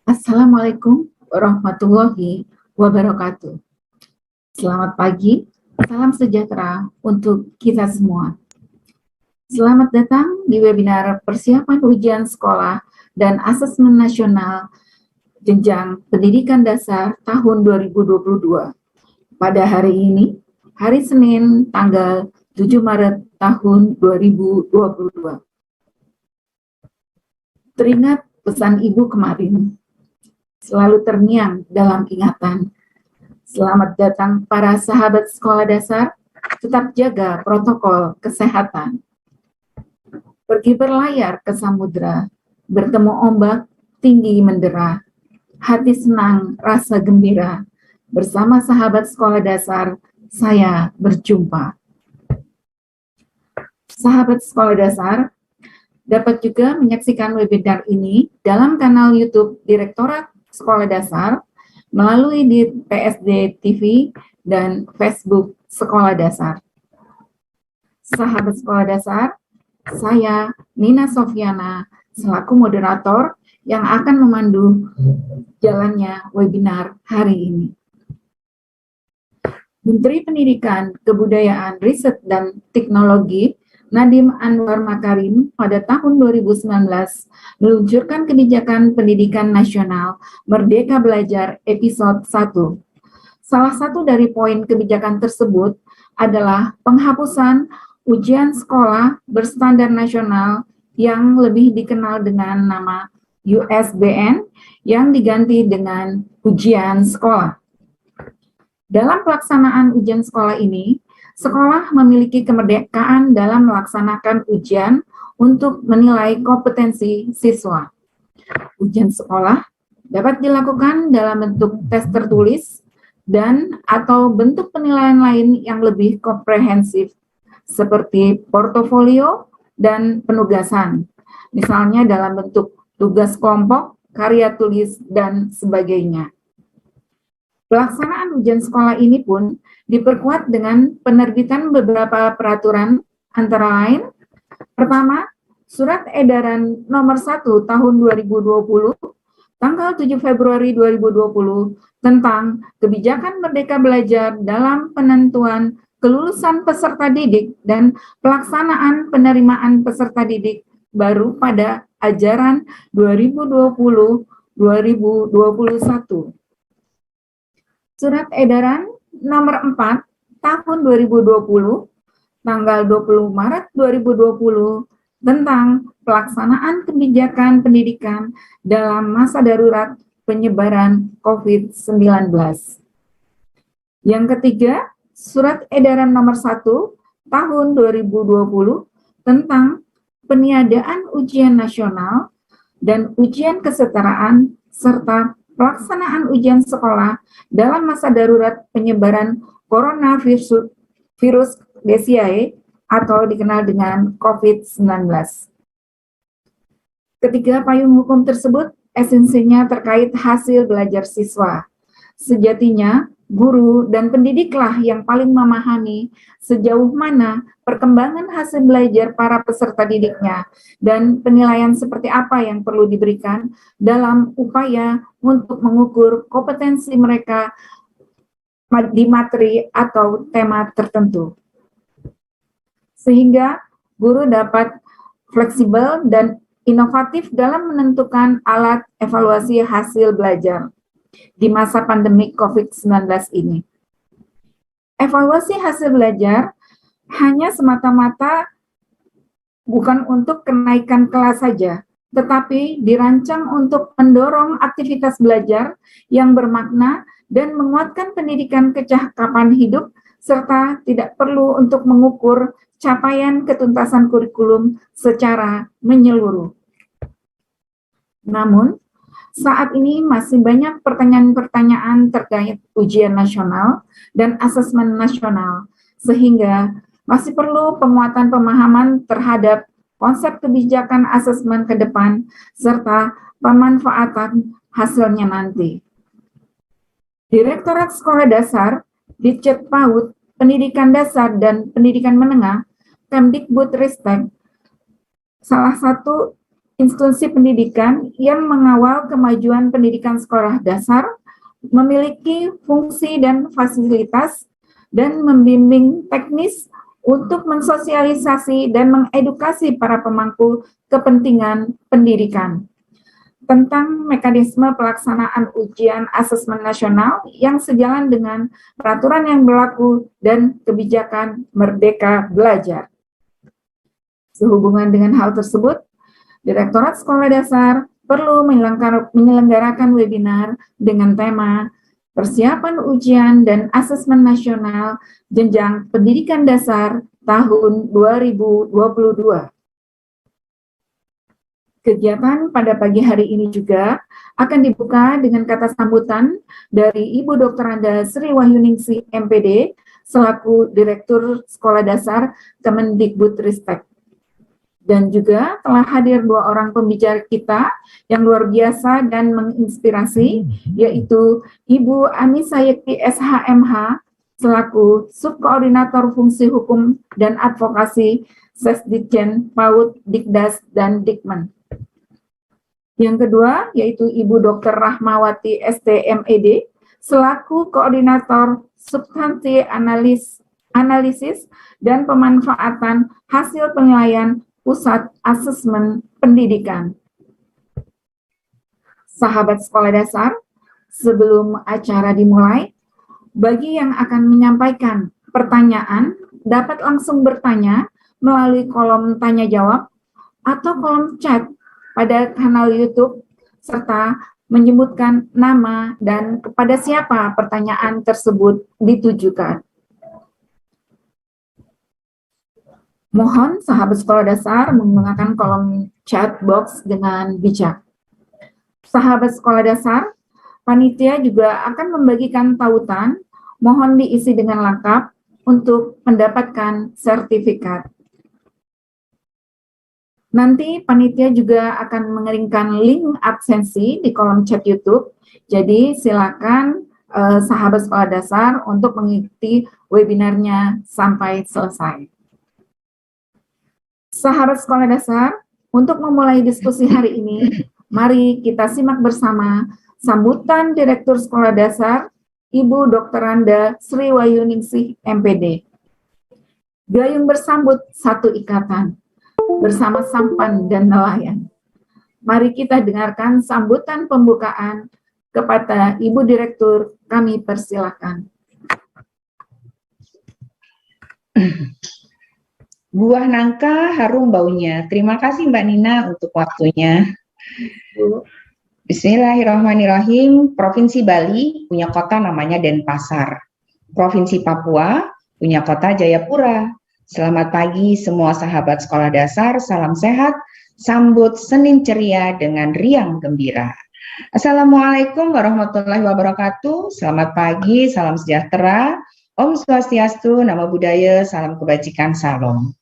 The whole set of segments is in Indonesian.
Assalamualaikum warahmatullahi wabarakatuh. Selamat pagi, salam sejahtera untuk kita semua. Selamat datang di webinar persiapan ujian sekolah dan asesmen nasional jenjang pendidikan dasar tahun 2022. Pada hari ini, hari Senin tanggal 7 Maret tahun 2022. Teringat pesan Ibu kemarin, selalu terngiang dalam ingatan. Selamat datang para sahabat sekolah dasar, tetap jaga protokol kesehatan. Pergi berlayar ke samudra, bertemu ombak tinggi mendera, hati senang, rasa gembira. Bersama sahabat sekolah dasar, saya berjumpa. Sahabat sekolah dasar, dapat juga menyaksikan webinar ini dalam kanal YouTube Direktorat Sekolah Dasar melalui di PSD TV dan Facebook Sekolah Dasar. Sahabat sekolah dasar, saya Nina Sofyana selaku moderator yang akan memandu jalannya webinar hari ini. Menteri Pendidikan, Kebudayaan, Riset, dan Teknologi Nadiem Anwar Makarim pada tahun 2019 meluncurkan kebijakan pendidikan nasional Merdeka Belajar episode 1. Salah satu dari poin kebijakan tersebut adalah penghapusan ujian sekolah berstandar nasional yang lebih dikenal dengan nama USBN yang diganti dengan ujian sekolah. Dalam pelaksanaan ujian sekolah ini, sekolah memiliki kemerdekaan dalam melaksanakan ujian untuk menilai kompetensi siswa. Ujian sekolah dapat dilakukan dalam bentuk tes tertulis dan atau bentuk penilaian lain yang lebih komprehensif seperti portofolio dan penugasan, misalnya dalam bentuk tugas kelompok, karya tulis, dan sebagainya. Pelaksanaan ujian sekolah ini pun diperkuat dengan penerbitan beberapa peraturan, antara lain, pertama, Surat Edaran Nomor 1 Tahun 2020, tanggal 7 Februari 2020, tentang kebijakan Merdeka Belajar dalam penentuan kelulusan peserta didik dan pelaksanaan penerimaan peserta didik baru pada ajaran 2020-2021. Surat Edaran Nomor 4 Tahun 2020, tanggal 20 Maret 2020, tentang pelaksanaan kebijakan pendidikan dalam masa darurat penyebaran COVID-19. Yang ketiga, Surat Edaran Nomor 1 Tahun 2020 tentang peniadaan ujian nasional dan ujian kesetaraan serta pelaksanaan ujian sekolah dalam masa darurat penyebaran coronavirus DCAE atau dikenal dengan COVID-19. Ketiga payung hukum tersebut esensinya terkait hasil belajar siswa. Sejatinya, guru dan pendidiklah yang paling memahami sejauh mana perkembangan hasil belajar para peserta didiknya dan penilaian seperti apa yang perlu diberikan dalam upaya untuk mengukur kompetensi mereka di materi atau tema tertentu. Sehingga guru dapat fleksibel dan inovatif dalam menentukan alat evaluasi hasil belajar di masa pandemi COVID-19 ini. Evaluasi hasil belajar hanya semata-mata bukan untuk kenaikan kelas saja, tetapi dirancang untuk mendorong aktivitas belajar yang bermakna dan menguatkan pendidikan kecakapan hidup, serta tidak perlu untuk mengukur capaian ketuntasan kurikulum secara menyeluruh. Namun, saat ini masih banyak pertanyaan-pertanyaan terkait ujian nasional dan asesmen nasional, sehingga masih perlu penguatan pemahaman terhadap konsep kebijakan asesmen ke depan, serta pemanfaatan hasilnya nanti. Direktorat Sekolah Dasar, Ditjen PAUD, Pendidikan Dasar dan Pendidikan Menengah, Kemdikbudristek, salah satu institusi pendidikan yang mengawal kemajuan pendidikan sekolah dasar, memiliki fungsi dan fasilitas, dan membimbing teknis untuk mensosialisasi dan mengedukasi para pemangku kepentingan pendidikan tentang mekanisme pelaksanaan ujian asesmen nasional yang sejalan dengan peraturan yang berlaku dan kebijakan Merdeka Belajar. Sehubungan dengan hal tersebut, Direktorat Sekolah Dasar perlu menyelenggarakan webinar dengan tema Persiapan Ujian dan Asesmen Nasional Jenjang Pendidikan Dasar tahun 2022. Kegiatan pada pagi hari ini juga akan dibuka dengan kata sambutan dari Ibu Dr. Anda Sri Wahyuningsih MPD selaku Direktur Sekolah Dasar Kemendikbudristek. Dan juga telah hadir dua orang pembicara kita yang luar biasa dan menginspirasi, yaitu Ibu Anissa Yekti SHMH selaku Subkoordinator Fungsi Hukum dan Advokasi Sesdikjen PAUD, Dikdas, dan Dikmen. Yang kedua, yaitu Ibu Dr. Rahmawati STMED, selaku Koordinator Substansi Analisis dan Pemanfaatan Hasil Penilaian Pusat Asesmen Pendidikan. Sahabat sekolah dasar, sebelum acara dimulai, bagi yang akan menyampaikan pertanyaan, dapat langsung bertanya melalui kolom tanya jawab atau kolom chat pada kanal YouTube, serta menyebutkan nama dan kepada siapa pertanyaan tersebut ditujukan. Mohon sahabat sekolah dasar menggunakan kolom chat box dengan bijak. Sahabat sekolah dasar, panitia juga akan membagikan tautan, mohon diisi dengan lengkap untuk mendapatkan sertifikat. Nanti panitia juga akan mengeringkan link absensi di kolom chat YouTube. Jadi silakan sahabat sekolah dasar untuk mengikuti webinarnya sampai selesai. Sahabat sekolah dasar, untuk memulai diskusi hari ini, mari kita simak bersama sambutan Direktur Sekolah Dasar, Ibu Dr. Anda Sri Wahyuningsih MPD. Gayung bersambut satu ikatan, bersama sampan dan nelayan. Mari kita dengarkan sambutan pembukaan kepada Ibu Direktur, kami persilakan. Buah nangka harum baunya. Terima kasih Mbak Nina untuk waktunya. Bismillahirrahmanirrahim. Provinsi Bali punya kota namanya Denpasar. Provinsi Papua punya kota Jayapura. Selamat pagi semua sahabat sekolah dasar, salam sehat, sambut Senin ceria dengan riang gembira. Assalamualaikum warahmatullahi wabarakatuh, selamat pagi, salam sejahtera, Om Swastiastu, Namo Buddhaya, salam kebajikan, salam.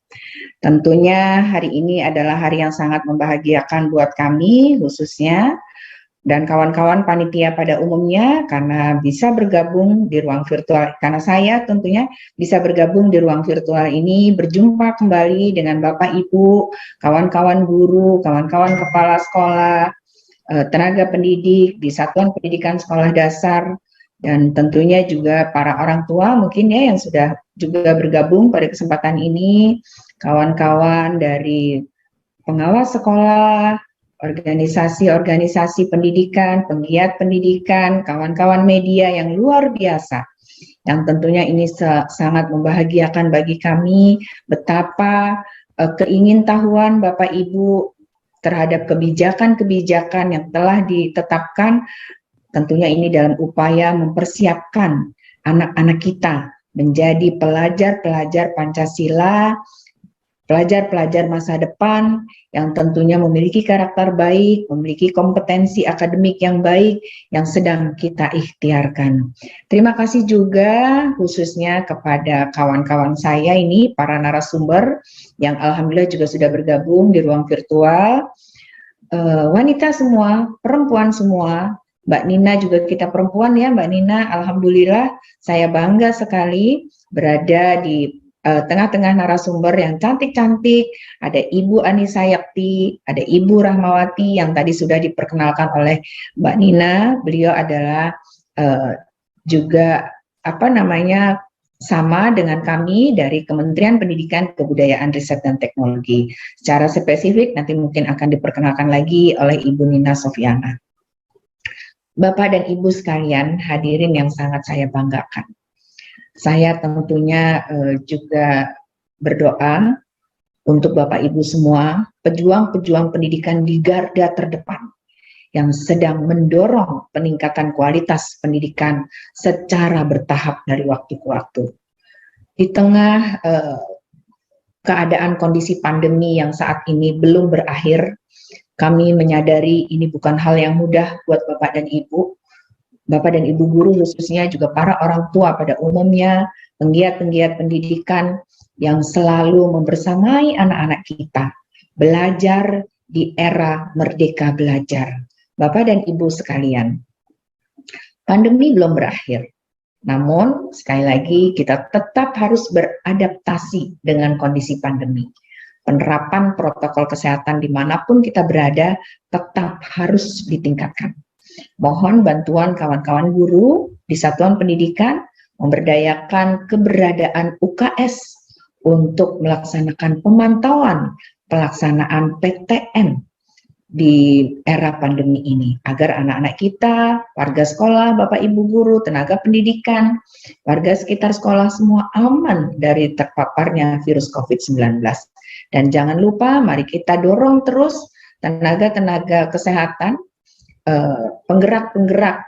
Tentunya hari ini adalah hari yang sangat membahagiakan buat kami khususnya, dan kawan-kawan panitia pada umumnya karena bisa bergabung di ruang virtual, karena saya tentunya bisa bergabung di ruang virtual ini, berjumpa kembali dengan Bapak Ibu, kawan-kawan guru, kawan-kawan kepala sekolah, tenaga pendidik di Satuan Pendidikan Sekolah Dasar, dan tentunya juga para orang tua mungkin ya yang sudah juga bergabung pada kesempatan ini, kawan-kawan dari pengawas sekolah, organisasi-organisasi pendidikan, penggiat pendidikan, kawan-kawan media yang luar biasa, yang tentunya ini sangat membahagiakan bagi kami betapa keingintahuan Bapak Ibu terhadap kebijakan-kebijakan yang telah ditetapkan, tentunya ini dalam upaya mempersiapkan anak-anak kita menjadi pelajar-pelajar Pancasila, pelajar-pelajar masa depan yang tentunya memiliki karakter baik, memiliki kompetensi akademik yang baik yang sedang kita ikhtiarkan. Terima kasih juga khususnya kepada kawan-kawan saya ini, para narasumber yang alhamdulillah juga sudah bergabung di ruang virtual. Wanita semua, perempuan semua, Mbak Nina juga kita perempuan ya Mbak Nina, alhamdulillah saya bangga sekali berada di tengah-tengah narasumber yang cantik-cantik, ada Ibu Anissa Yakti, ada Ibu Rahmawati yang tadi sudah diperkenalkan oleh Mbak Nina. Beliau adalah juga sama dengan kami dari Kementerian Pendidikan, Kebudayaan, Riset, dan Teknologi. Secara spesifik nanti mungkin akan diperkenalkan lagi oleh Ibu Nina Sofiana. Bapak dan Ibu sekalian, hadirin yang sangat saya banggakan. Saya tentunya juga berdoa untuk Bapak Ibu semua, pejuang-pejuang pendidikan di garda terdepan yang sedang mendorong peningkatan kualitas pendidikan secara bertahap dari waktu ke waktu. Di tengah keadaan kondisi pandemi yang saat ini belum berakhir, kami menyadari ini bukan hal yang mudah buat Bapak dan Ibu. Bapak dan Ibu guru khususnya, juga para orang tua pada umumnya, penggiat-penggiat pendidikan yang selalu membersamai anak-anak kita belajar di era merdeka belajar. Bapak dan Ibu sekalian, pandemi belum berakhir. Namun sekali lagi kita tetap harus beradaptasi dengan kondisi pandemi. Penerapan protokol kesehatan dimanapun kita berada tetap harus ditingkatkan. Mohon bantuan kawan-kawan guru di satuan pendidikan memberdayakan keberadaan UKS untuk melaksanakan pemantauan pelaksanaan PTM di era pandemi ini, agar anak-anak kita, warga sekolah, Bapak Ibu guru, tenaga pendidikan, warga sekitar sekolah semua aman dari terpaparnya virus COVID-19. Dan jangan lupa, mari kita dorong terus tenaga-tenaga kesehatan, penggerak-penggerak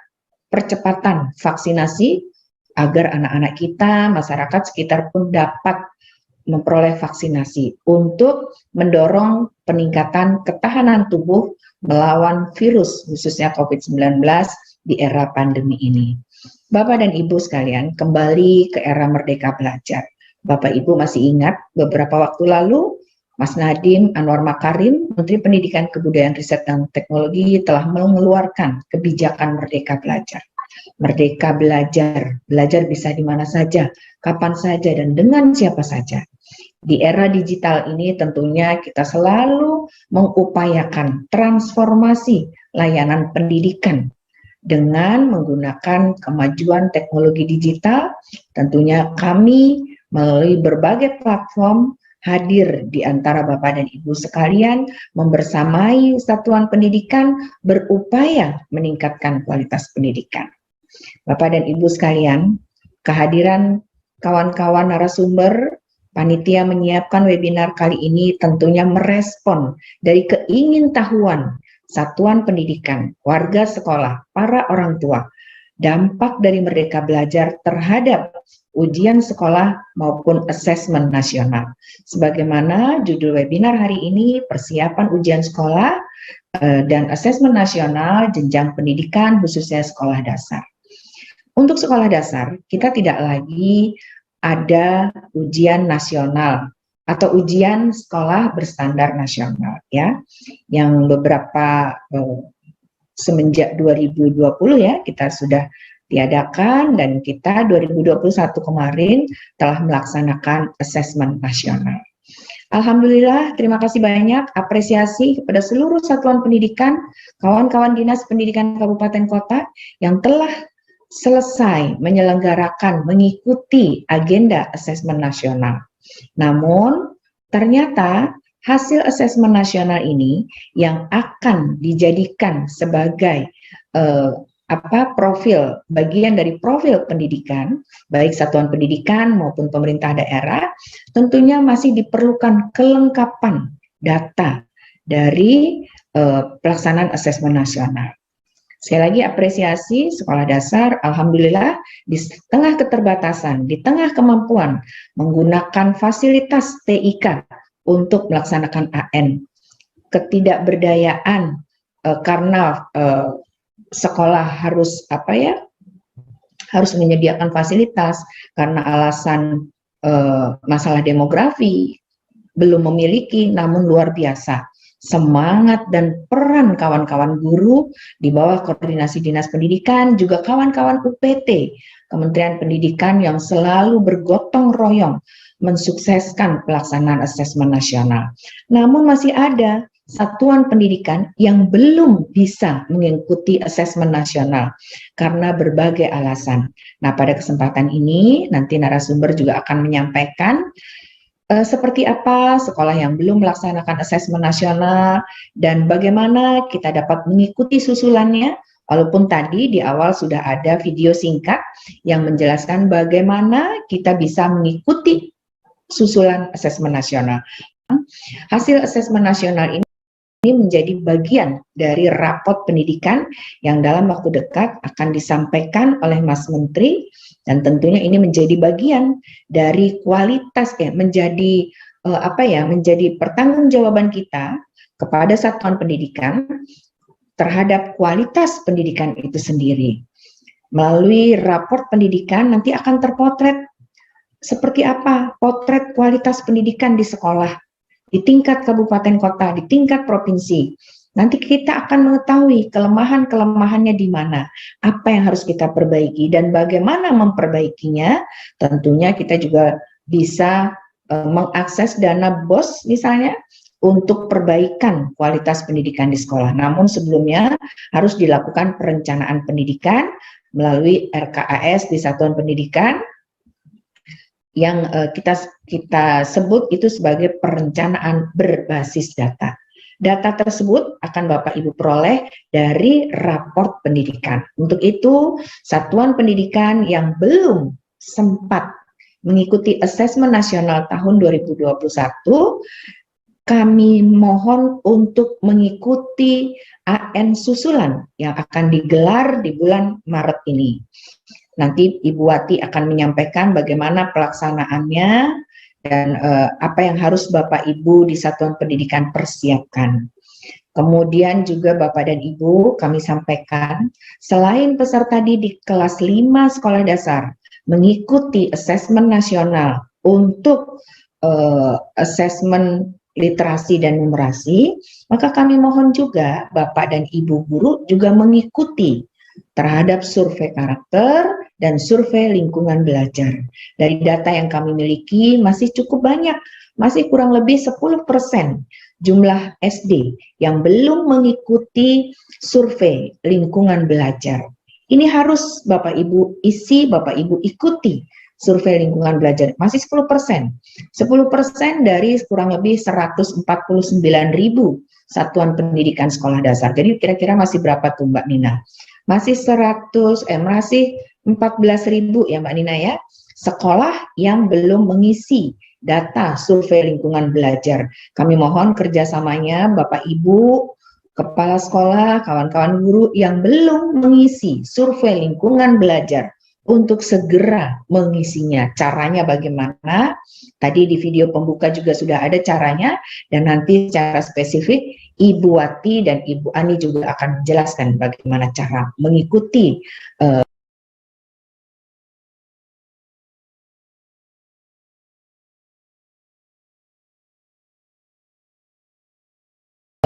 percepatan vaksinasi agar anak-anak kita, masyarakat sekitar pun dapat memperoleh vaksinasi untuk mendorong peningkatan ketahanan tubuh melawan virus khususnya COVID-19 di era pandemi ini. Bapak dan Ibu sekalian, kembali ke era merdeka belajar. Bapak Ibu masih ingat beberapa waktu lalu Mas Nadiem Anwar Makarim, Menteri Pendidikan, Kebudayaan, Riset, dan Teknologi telah mengeluarkan kebijakan Merdeka Belajar. Merdeka belajar, belajar bisa di mana saja, kapan saja, dan dengan siapa saja. Di era digital ini tentunya kita selalu mengupayakan transformasi layanan pendidikan dengan menggunakan kemajuan teknologi digital. Tentunya kami melalui berbagai platform hadir di antara Bapak dan Ibu sekalian, membersamai satuan pendidikan, berupaya meningkatkan kualitas pendidikan. Bapak dan Ibu sekalian, kehadiran kawan-kawan narasumber, panitia menyiapkan webinar kali ini tentunya merespon dari keingintahuan satuan pendidikan, warga sekolah, para orang tua, dampak dari Merdeka Belajar terhadap ujian sekolah maupun asesmen nasional. Sebagaimana judul webinar hari ini, persiapan ujian sekolah dan asesmen nasional jenjang pendidikan khususnya sekolah dasar. Untuk sekolah dasar, kita tidak lagi ada ujian nasional atau ujian sekolah berstandar nasional, ya, yang beberapa semenjak 2020 ya kita sudah tiadakan, dan kita 2021 kemarin telah melaksanakan asesmen nasional. Alhamdulillah, terima kasih banyak, apresiasi kepada seluruh satuan pendidikan, kawan-kawan dinas pendidikan kabupaten kota yang telah selesai menyelenggarakan, mengikuti agenda asesmen nasional. Namun, ternyata hasil asesmen nasional ini yang akan dijadikan sebagai profil, bagian dari profil pendidikan, baik satuan pendidikan maupun pemerintah daerah, tentunya masih diperlukan kelengkapan data dari pelaksanaan asesmen nasional. Sekali lagi apresiasi sekolah dasar, alhamdulillah di tengah keterbatasan, di tengah kemampuan menggunakan fasilitas TIK untuk melaksanakan AN, ketidakberdayaan karena sekolah harus harus menyediakan fasilitas karena alasan masalah demografi, belum memiliki, namun luar biasa semangat dan peran kawan-kawan guru di bawah koordinasi Dinas Pendidikan, juga kawan-kawan UPT, Kementerian Pendidikan yang selalu bergotong royong mensukseskan pelaksanaan asesmen nasional. Namun masih ada satuan pendidikan yang belum bisa mengikuti asesmen nasional karena berbagai alasan. Nah, pada kesempatan ini nanti narasumber juga akan menyampaikan seperti apa sekolah yang belum melaksanakan asesmen nasional dan bagaimana kita dapat mengikuti susulannya. Walaupun tadi di awal sudah ada video singkat yang menjelaskan bagaimana kita bisa mengikuti susulan asesmen nasional. Hasil asesmen nasional ini menjadi bagian dari rapot pendidikan yang dalam waktu dekat akan disampaikan oleh Mas Menteri, dan tentunya ini menjadi bagian dari kualitas menjadi menjadi pertanggungjawaban kita kepada satuan pendidikan terhadap kualitas pendidikan itu sendiri. Melalui raport pendidikan nanti akan terpotret seperti apa potret kualitas pendidikan di sekolah, di tingkat kabupaten kota, di tingkat provinsi. Nanti kita akan mengetahui kelemahan-kelemahannya di mana, apa yang harus kita perbaiki, dan bagaimana memperbaikinya. Tentunya kita juga bisa mengakses dana BOS misalnya, untuk perbaikan kualitas pendidikan di sekolah. Namun sebelumnya harus dilakukan perencanaan pendidikan melalui RKAS di satuan pendidikan yang kita sebut itu sebagai perencanaan berbasis data. Data tersebut akan Bapak Ibu peroleh dari raport pendidikan. Untuk itu, satuan pendidikan yang belum sempat mengikuti asesmen nasional tahun 2021, kami mohon untuk mengikuti AN susulan yang akan digelar di bulan Maret ini. Nanti Ibu Wati akan menyampaikan bagaimana pelaksanaannya dan apa yang harus Bapak Ibu di satuan pendidikan persiapkan. Kemudian juga Bapak dan Ibu kami sampaikan, selain peserta didik kelas 5 sekolah dasar mengikuti asesmen nasional untuk asesmen literasi dan numerasi, maka kami mohon juga Bapak dan Ibu guru juga mengikuti terhadap survei karakter dan survei lingkungan belajar. Dari data yang kami miliki masih cukup banyak, masih kurang lebih 10% jumlah SD yang belum mengikuti survei lingkungan belajar. Ini harus Bapak Ibu isi, Bapak Ibu ikuti survei lingkungan belajar, masih 10%. 10% dari kurang lebih 149.000 satuan pendidikan sekolah dasar. Jadi kira-kira masih berapa tuh Mbak Nina? Masih 14.000 ya Mbak Nina ya, sekolah yang belum mengisi data survei lingkungan belajar. Kami mohon kerjasamanya Bapak Ibu, kepala sekolah, kawan-kawan guru yang belum mengisi survei lingkungan belajar untuk segera mengisinya. Caranya bagaimana? Tadi di video pembuka juga sudah ada caranya, dan nanti secara spesifik Ibu Wati dan Ibu Ani juga akan menjelaskan bagaimana cara mengikuti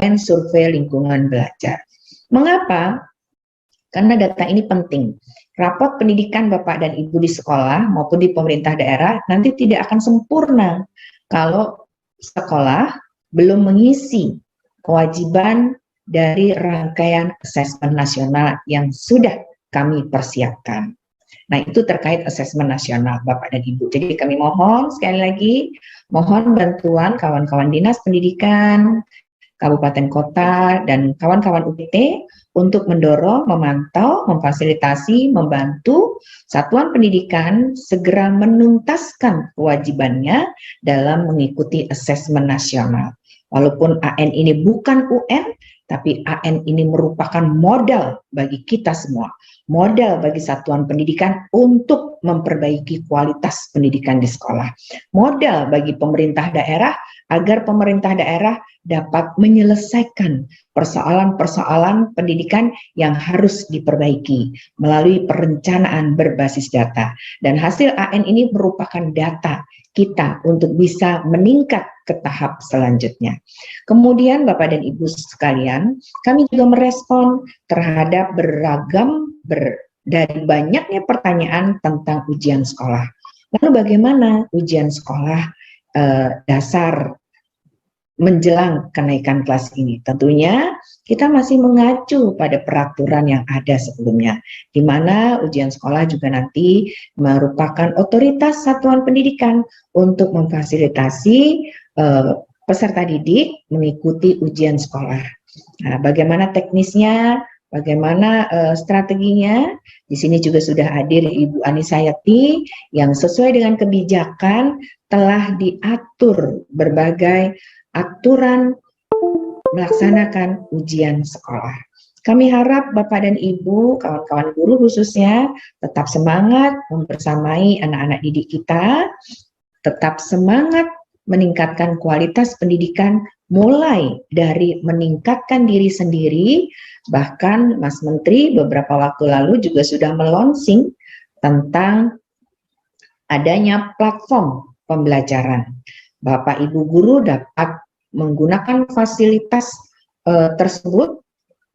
survei lingkungan belajar. Mengapa? Karena data ini penting. Rapot pendidikan Bapak dan Ibu di sekolah maupun di pemerintah daerah nanti tidak akan sempurna kalau sekolah belum mengisi kewajiban dari rangkaian asesmen nasional yang sudah kami persiapkan. Nah, itu terkait asesmen nasional Bapak dan Ibu. Jadi kami mohon sekali lagi, mohon bantuan kawan-kawan Dinas Pendidikan, Kabupaten Kota, dan kawan-kawan UPT untuk mendorong, memantau, memfasilitasi, membantu satuan pendidikan segera menuntaskan kewajibannya dalam mengikuti asesmen nasional. Walaupun AN ini bukan UN, tapi AN ini merupakan modal bagi kita semua, modal bagi satuan pendidikan untuk memperbaiki kualitas pendidikan di sekolah. Modal bagi pemerintah daerah agar pemerintah daerah dapat menyelesaikan persoalan-persoalan pendidikan yang harus diperbaiki melalui perencanaan berbasis data. Dan hasil AN ini merupakan data kita untuk bisa meningkat ke tahap selanjutnya. Kemudian Bapak dan Ibu sekalian, kami juga merespon terhadap beragam dari banyaknya pertanyaan tentang ujian sekolah. Lalu bagaimana ujian sekolah dasar menjelang kenaikan kelas ini? Tentunya kita masih mengacu pada peraturan yang ada sebelumnya, di mana ujian sekolah juga nanti merupakan otoritas satuan pendidikan untuk memfasilitasi peserta didik mengikuti ujian sekolah. Nah, bagaimana teknisnya, bagaimana strateginya? Di sini juga sudah hadir Ibu Anisayati yang sesuai dengan kebijakan telah diatur berbagai aturan melaksanakan ujian sekolah. Kami harap Bapak dan Ibu, kawan-kawan guru khususnya, tetap semangat membersamai anak-anak didik kita, tetap semangat meningkatkan kualitas pendidikan, mulai dari meningkatkan diri sendiri. Bahkan Mas Menteri beberapa waktu lalu juga sudah melonsing tentang adanya platform pembelajaran. Bapak Ibu guru dapat menggunakan fasilitas tersebut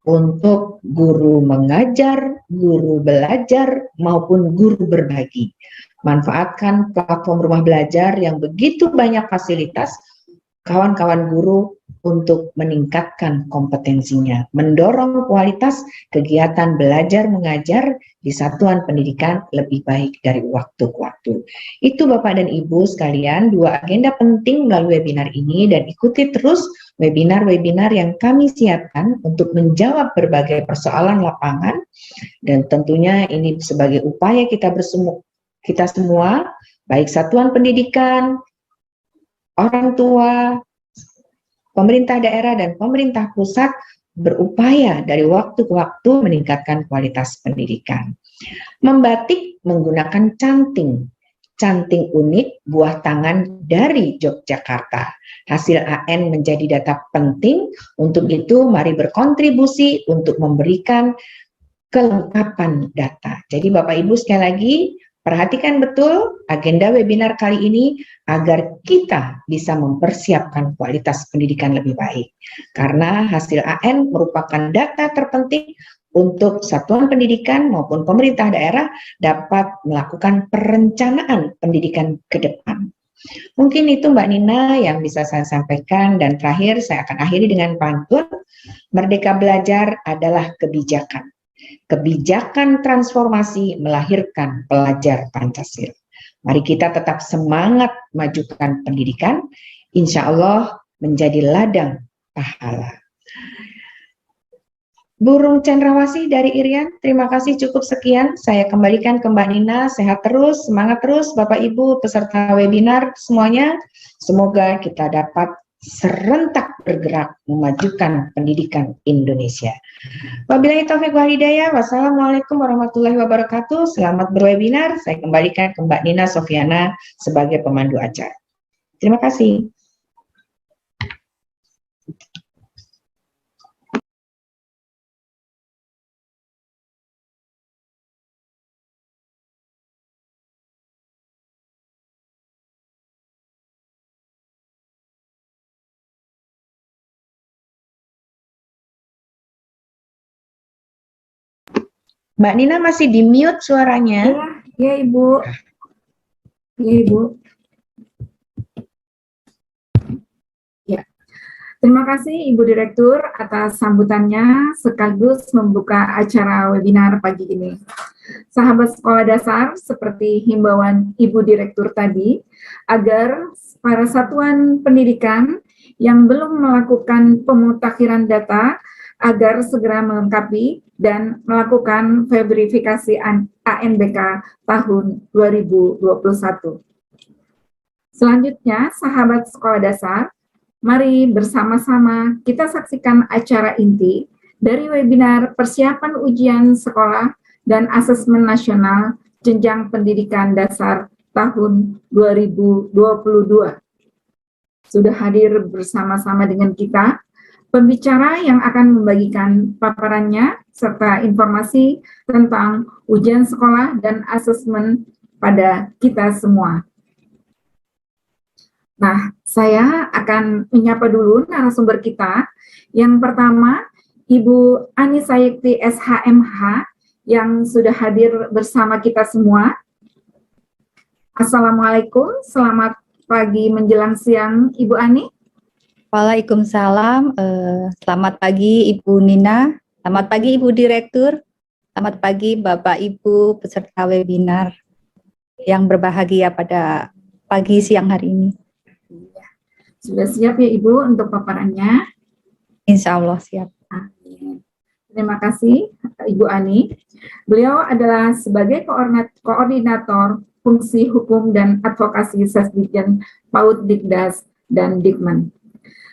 untuk guru mengajar, guru belajar, maupun guru berbagi. Manfaatkan platform rumah belajar yang begitu banyak fasilitas kawan-kawan guru untuk meningkatkan kompetensinya, mendorong kualitas kegiatan belajar mengajar di satuan pendidikan lebih baik dari waktu ke waktu. Itu Bapak dan Ibu sekalian, dua agenda penting melalui webinar ini, dan ikuti terus webinar-webinar yang kami siapkan untuk menjawab berbagai persoalan lapangan, dan tentunya ini sebagai upaya kita semua, baik satuan pendidikan, orang tua, pemerintah daerah dan pemerintah pusat berupaya dari waktu ke waktu meningkatkan kualitas pendidikan. Membatik menggunakan canting unik buah tangan dari Yogyakarta. Hasil AN menjadi data penting, untuk itu mari berkontribusi untuk memberikan kelengkapan data. Jadi Bapak Ibu sekali lagi, perhatikan betul agenda webinar kali ini agar kita bisa mempersiapkan kualitas pendidikan lebih baik. Karena hasil AN merupakan data terpenting untuk satuan pendidikan maupun pemerintah daerah dapat melakukan perencanaan pendidikan ke depan. Mungkin itu Mbak Nina yang bisa saya sampaikan, dan terakhir saya akan akhiri dengan pantun. Merdeka belajar adalah kebijakan. Kebijakan transformasi melahirkan pelajar Pancasila. Mari kita tetap semangat majukan pendidikan, insya Allah menjadi ladang pahala. Burung Cendrawasih dari Irian, terima kasih, cukup sekian. Saya kembalikan ke Mbak Nina, sehat terus, semangat terus Bapak Ibu peserta webinar semuanya. Semoga kita dapat serentak bergerak memajukan pendidikan Indonesia. Wabillahi taufiq wal hidayah. Wassalamualaikum warahmatullahi wabarakatuh. Selamat berwebinar. Saya kembalikan ke Mbak Nina Sofiana sebagai pemandu acara. Terima kasih. Mbak Nina masih di mute suaranya. Ya Ibu. Ya Ibu. Ya. Terima kasih Ibu Direktur atas sambutannya sekaligus membuka acara webinar pagi ini. Sahabat sekolah dasar, seperti himbauan Ibu Direktur tadi, agar para satuan pendidikan yang belum melakukan pemutakhiran data agar segera melengkapi dan melakukan verifikasi ANBK tahun 2021. Selanjutnya, sahabat sekolah dasar, mari bersama-sama kita saksikan acara inti dari webinar persiapan ujian sekolah dan asesmen nasional jenjang pendidikan dasar tahun 2022. Sudah hadir bersama-sama dengan kita pembicara yang akan membagikan paparannya serta informasi tentang ujian sekolah dan asesmen pada kita semua. Nah, saya akan menyapa dulu narasumber kita. Yang pertama, Ibu Ani Sayekti SHMH yang sudah hadir bersama kita semua. Assalamualaikum, selamat pagi menjelang siang Ibu Ani. Waalaikumsalam, selamat pagi Ibu Nina, selamat pagi Ibu Direktur, selamat pagi Bapak Ibu peserta webinar yang berbahagia pada pagi siang hari ini. Sudah siap ya Ibu untuk paparannya? Insya Allah siap. Amin. Terima kasih Ibu Ani. Beliau adalah sebagai koordinator fungsi hukum dan advokasi Sesdikjen PAUD Dikdas dan Dikmen.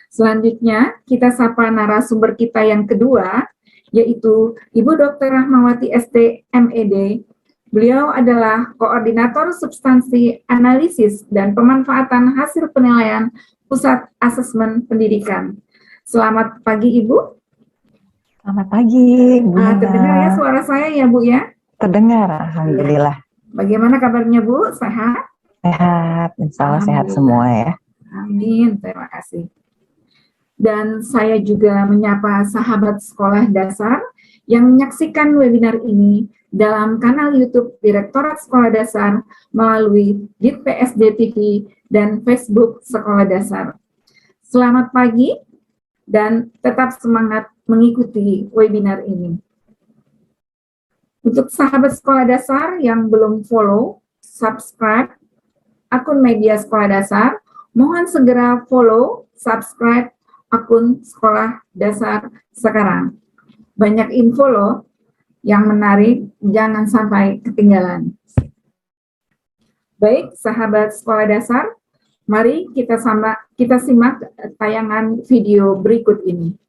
Selanjutnya kita sapa narasumber kita yang kedua, yaitu Ibu Dr. Rahmawati ST MED. Beliau adalah koordinator substansi analisis dan pemanfaatan hasil penilaian Pusat Asesmen Pendidikan. Selamat pagi Ibu. Selamat pagi, Bu. Terdengar ya suara saya ya Bu ya? Terdengar, alhamdulillah. Bagaimana kabarnya Bu? Sehat? Sehat, insya Allah sehat semua ya. Amin, terima kasih. Dan saya juga menyapa sahabat sekolah dasar yang menyaksikan webinar ini dalam kanal YouTube Direktorat Sekolah Dasar melalui DIT-PSD TV dan Facebook Sekolah Dasar. Selamat pagi dan tetap semangat mengikuti webinar ini. Untuk sahabat sekolah dasar yang belum follow, subscribe akun media sekolah dasar, mohon segera follow, subscribe akun sekolah dasar sekarang. Banyak info loh yang menarik, jangan sampai ketinggalan. Baik, sahabat sekolah dasar, mari kita simak tayangan video berikut ini.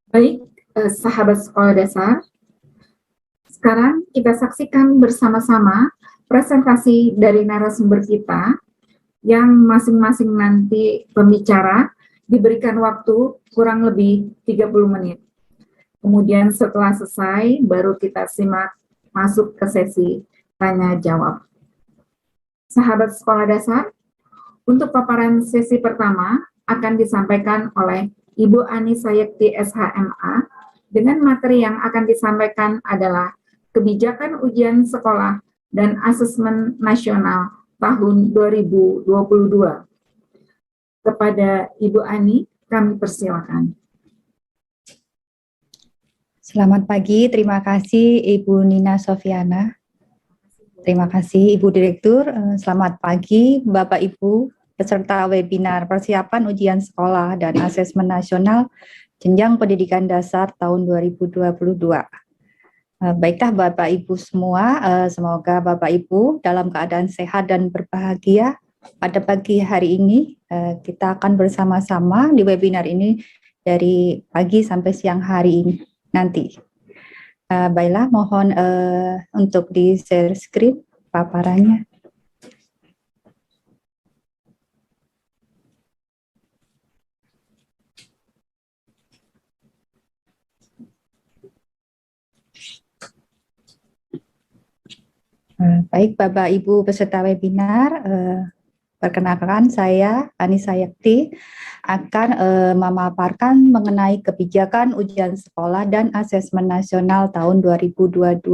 Baik, sahabat sekolah dasar, sekarang kita saksikan bersama-sama presentasi dari narasumber kita yang masing-masing nanti pembicara diberikan waktu kurang lebih 30 menit. Kemudian setelah selesai, baru kita simak masuk ke sesi tanya-jawab. Sahabat sekolah dasar, untuk paparan sesi pertama akan disampaikan oleh Ibu Ani Sayekti SHMA, dengan materi yang akan disampaikan adalah Kebijakan Ujian Sekolah dan Asesmen Nasional tahun 2022. Kepada Ibu Ani, kami persilakan. Selamat pagi, terima kasih Ibu Nina Sofiana. Terima kasih Ibu Direktur. Selamat pagi Bapak Ibu peserta webinar persiapan ujian sekolah dan asesmen nasional jenjang pendidikan dasar tahun 2022. Baiklah Bapak Ibu semua, semoga Bapak Ibu dalam keadaan sehat dan berbahagia. Pada pagi hari ini kita akan bersama-sama di webinar ini dari pagi sampai siang hari ini nanti. Baiklah, mohon untuk di-share screen paparannya. Baik Bapak Ibu peserta webinar, perkenalkan saya Ani Sayekti akan memaparkan mengenai kebijakan ujian sekolah dan asesmen nasional tahun 2022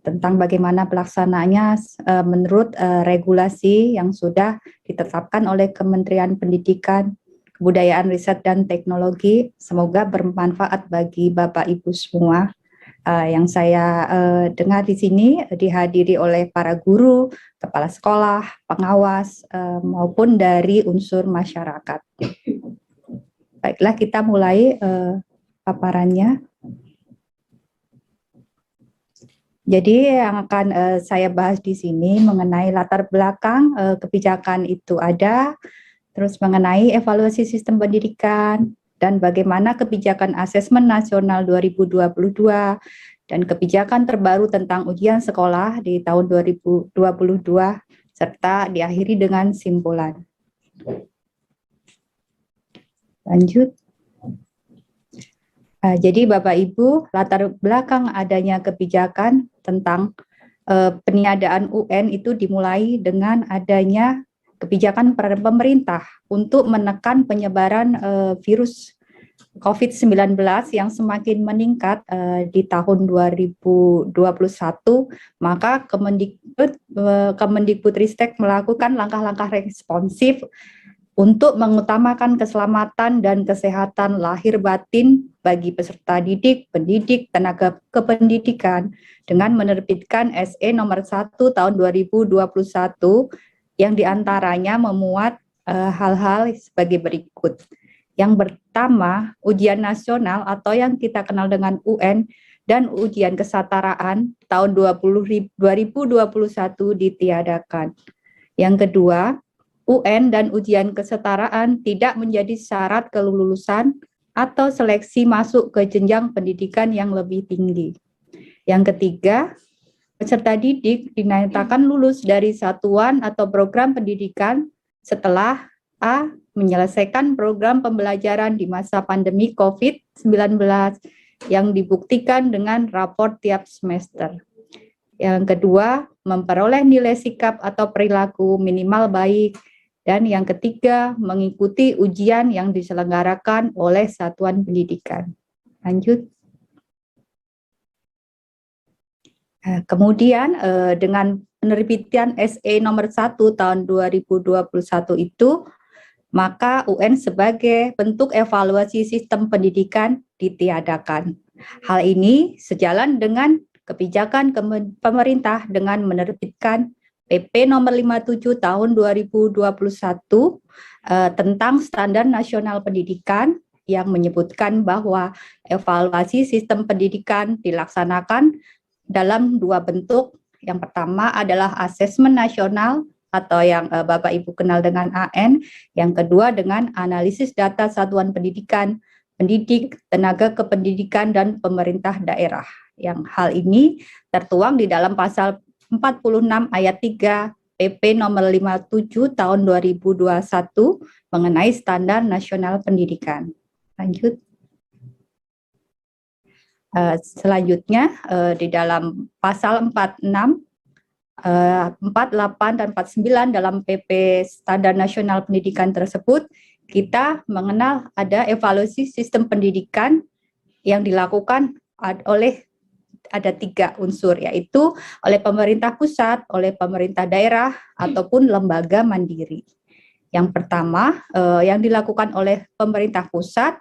tentang bagaimana pelaksanaannya menurut regulasi yang sudah ditetapkan oleh Kementerian Pendidikan, Kebudayaan, Riset, dan Teknologi. Semoga bermanfaat bagi Bapak Ibu semua. Yang saya dengar di sini dihadiri oleh para guru, kepala sekolah, pengawas, maupun dari unsur masyarakat. Baiklah, kita mulai paparannya. Jadi yang akan saya bahas di sini mengenai latar belakang kebijakan itu ada, terus mengenai evaluasi sistem pendidikan, dan bagaimana kebijakan asesmen nasional 2022 dan kebijakan terbaru tentang ujian sekolah di tahun 2022 serta diakhiri dengan simpulan. Lanjut. Jadi Bapak Ibu, latar belakang adanya kebijakan tentang peniadaan UN itu dimulai dengan adanya kebijakan pemerintah untuk menekan penyebaran virus COVID-19 yang semakin meningkat di tahun 2021, maka Kemendikbudristek melakukan langkah-langkah responsif untuk mengutamakan keselamatan dan kesehatan lahir batin bagi peserta didik, pendidik, tenaga kependidikan dengan menerbitkan SE nomor 1 tahun 2021 yang diantaranya memuat hal-hal sebagai berikut. Yang pertama, ujian nasional atau yang kita kenal dengan UN dan ujian kesetaraan tahun 2021 ditiadakan. Yang kedua, UN dan ujian kesetaraan tidak menjadi syarat kelulusan atau seleksi masuk ke jenjang pendidikan yang lebih tinggi. Yang ketiga, peserta didik dinyatakan lulus dari satuan atau program pendidikan setelah A. menyelesaikan program pembelajaran di masa pandemi COVID-19 yang dibuktikan dengan raport tiap semester. Yang kedua, memperoleh nilai sikap atau perilaku minimal baik. Dan yang ketiga, mengikuti ujian yang diselenggarakan oleh satuan pendidikan. Lanjut. Kemudian dengan penerbitan SE nomor 1 tahun 2021 itu, maka UN sebagai bentuk evaluasi sistem pendidikan ditiadakan. Hal ini sejalan dengan kebijakan pemerintah dengan menerbitkan PP nomor 57 tahun 2021 tentang Standar Nasional Pendidikan yang menyebutkan bahwa evaluasi sistem pendidikan dilaksanakan dalam dua bentuk. Yang pertama adalah asesmen nasional atau yang Bapak Ibu kenal dengan AN. Yang kedua dengan analisis data satuan pendidikan pendidik, tenaga kependidikan, dan pemerintah daerah. Yang hal ini tertuang di dalam pasal 46 ayat 3 PP nomor 57 tahun 2021 mengenai standar nasional pendidikan. Lanjut. Selanjutnya di dalam pasal 46, 48 dan 49 dalam PP Standar Nasional Pendidikan tersebut, kita mengenal ada evaluasi sistem pendidikan yang dilakukan oleh ada 3 unsur, yaitu oleh pemerintah pusat, oleh pemerintah daerah, ataupun lembaga mandiri. Yang pertama, yang dilakukan oleh pemerintah pusat,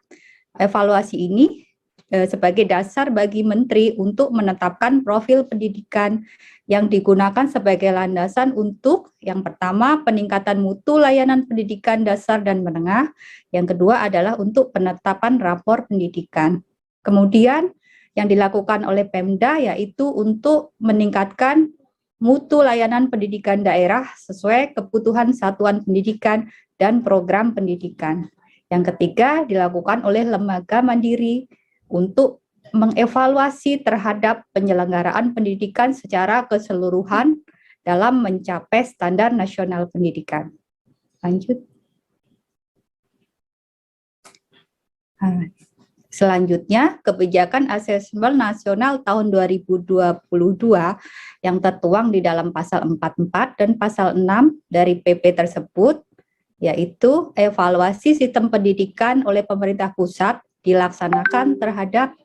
evaluasi ini sebagai dasar bagi menteri untuk menetapkan profil pendidikan yang digunakan sebagai landasan untuk yang pertama peningkatan mutu layanan pendidikan dasar dan menengah, yang kedua adalah untuk penetapan rapor pendidikan. Kemudian yang dilakukan oleh Pemda yaitu untuk meningkatkan mutu layanan pendidikan daerah sesuai kebutuhan satuan pendidikan dan program pendidikan. Yang ketiga dilakukan oleh lembaga mandiri untuk mengevaluasi terhadap penyelenggaraan pendidikan secara keseluruhan dalam mencapai standar nasional pendidikan. Lanjut. Selanjutnya, kebijakan asesmen nasional tahun 2022 yang tertuang di dalam pasal 44 dan pasal 6 dari PP tersebut, yaitu evaluasi sistem pendidikan oleh pemerintah pusat dilaksanakan terhadap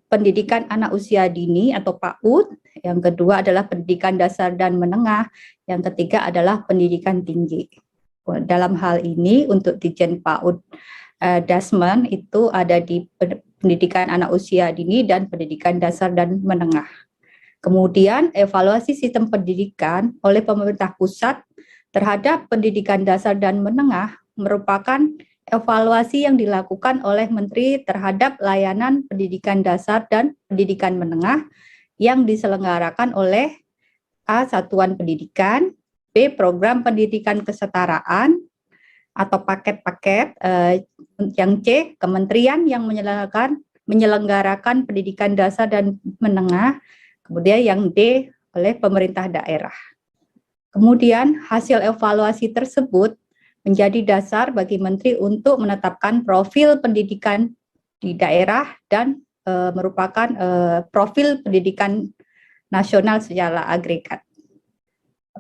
pendidikan anak usia dini atau PAUD, yang kedua adalah pendidikan dasar dan menengah, yang ketiga adalah pendidikan tinggi. Dalam hal ini untuk Ditjen PAUD Dasmen itu ada di pendidikan anak usia dini dan pendidikan dasar dan menengah. Kemudian evaluasi sistem pendidikan oleh pemerintah pusat terhadap pendidikan dasar dan menengah merupakan evaluasi yang dilakukan oleh Menteri terhadap layanan pendidikan dasar dan pendidikan menengah yang diselenggarakan oleh A. Satuan Pendidikan, B. Program Pendidikan Kesetaraan atau paket-paket, yang C. Kementerian yang menyelenggarakan pendidikan dasar dan menengah, kemudian yang D. oleh pemerintah daerah. Kemudian hasil evaluasi tersebut menjadi dasar bagi Menteri untuk menetapkan profil pendidikan di daerah dan merupakan profil pendidikan nasional secara agregat.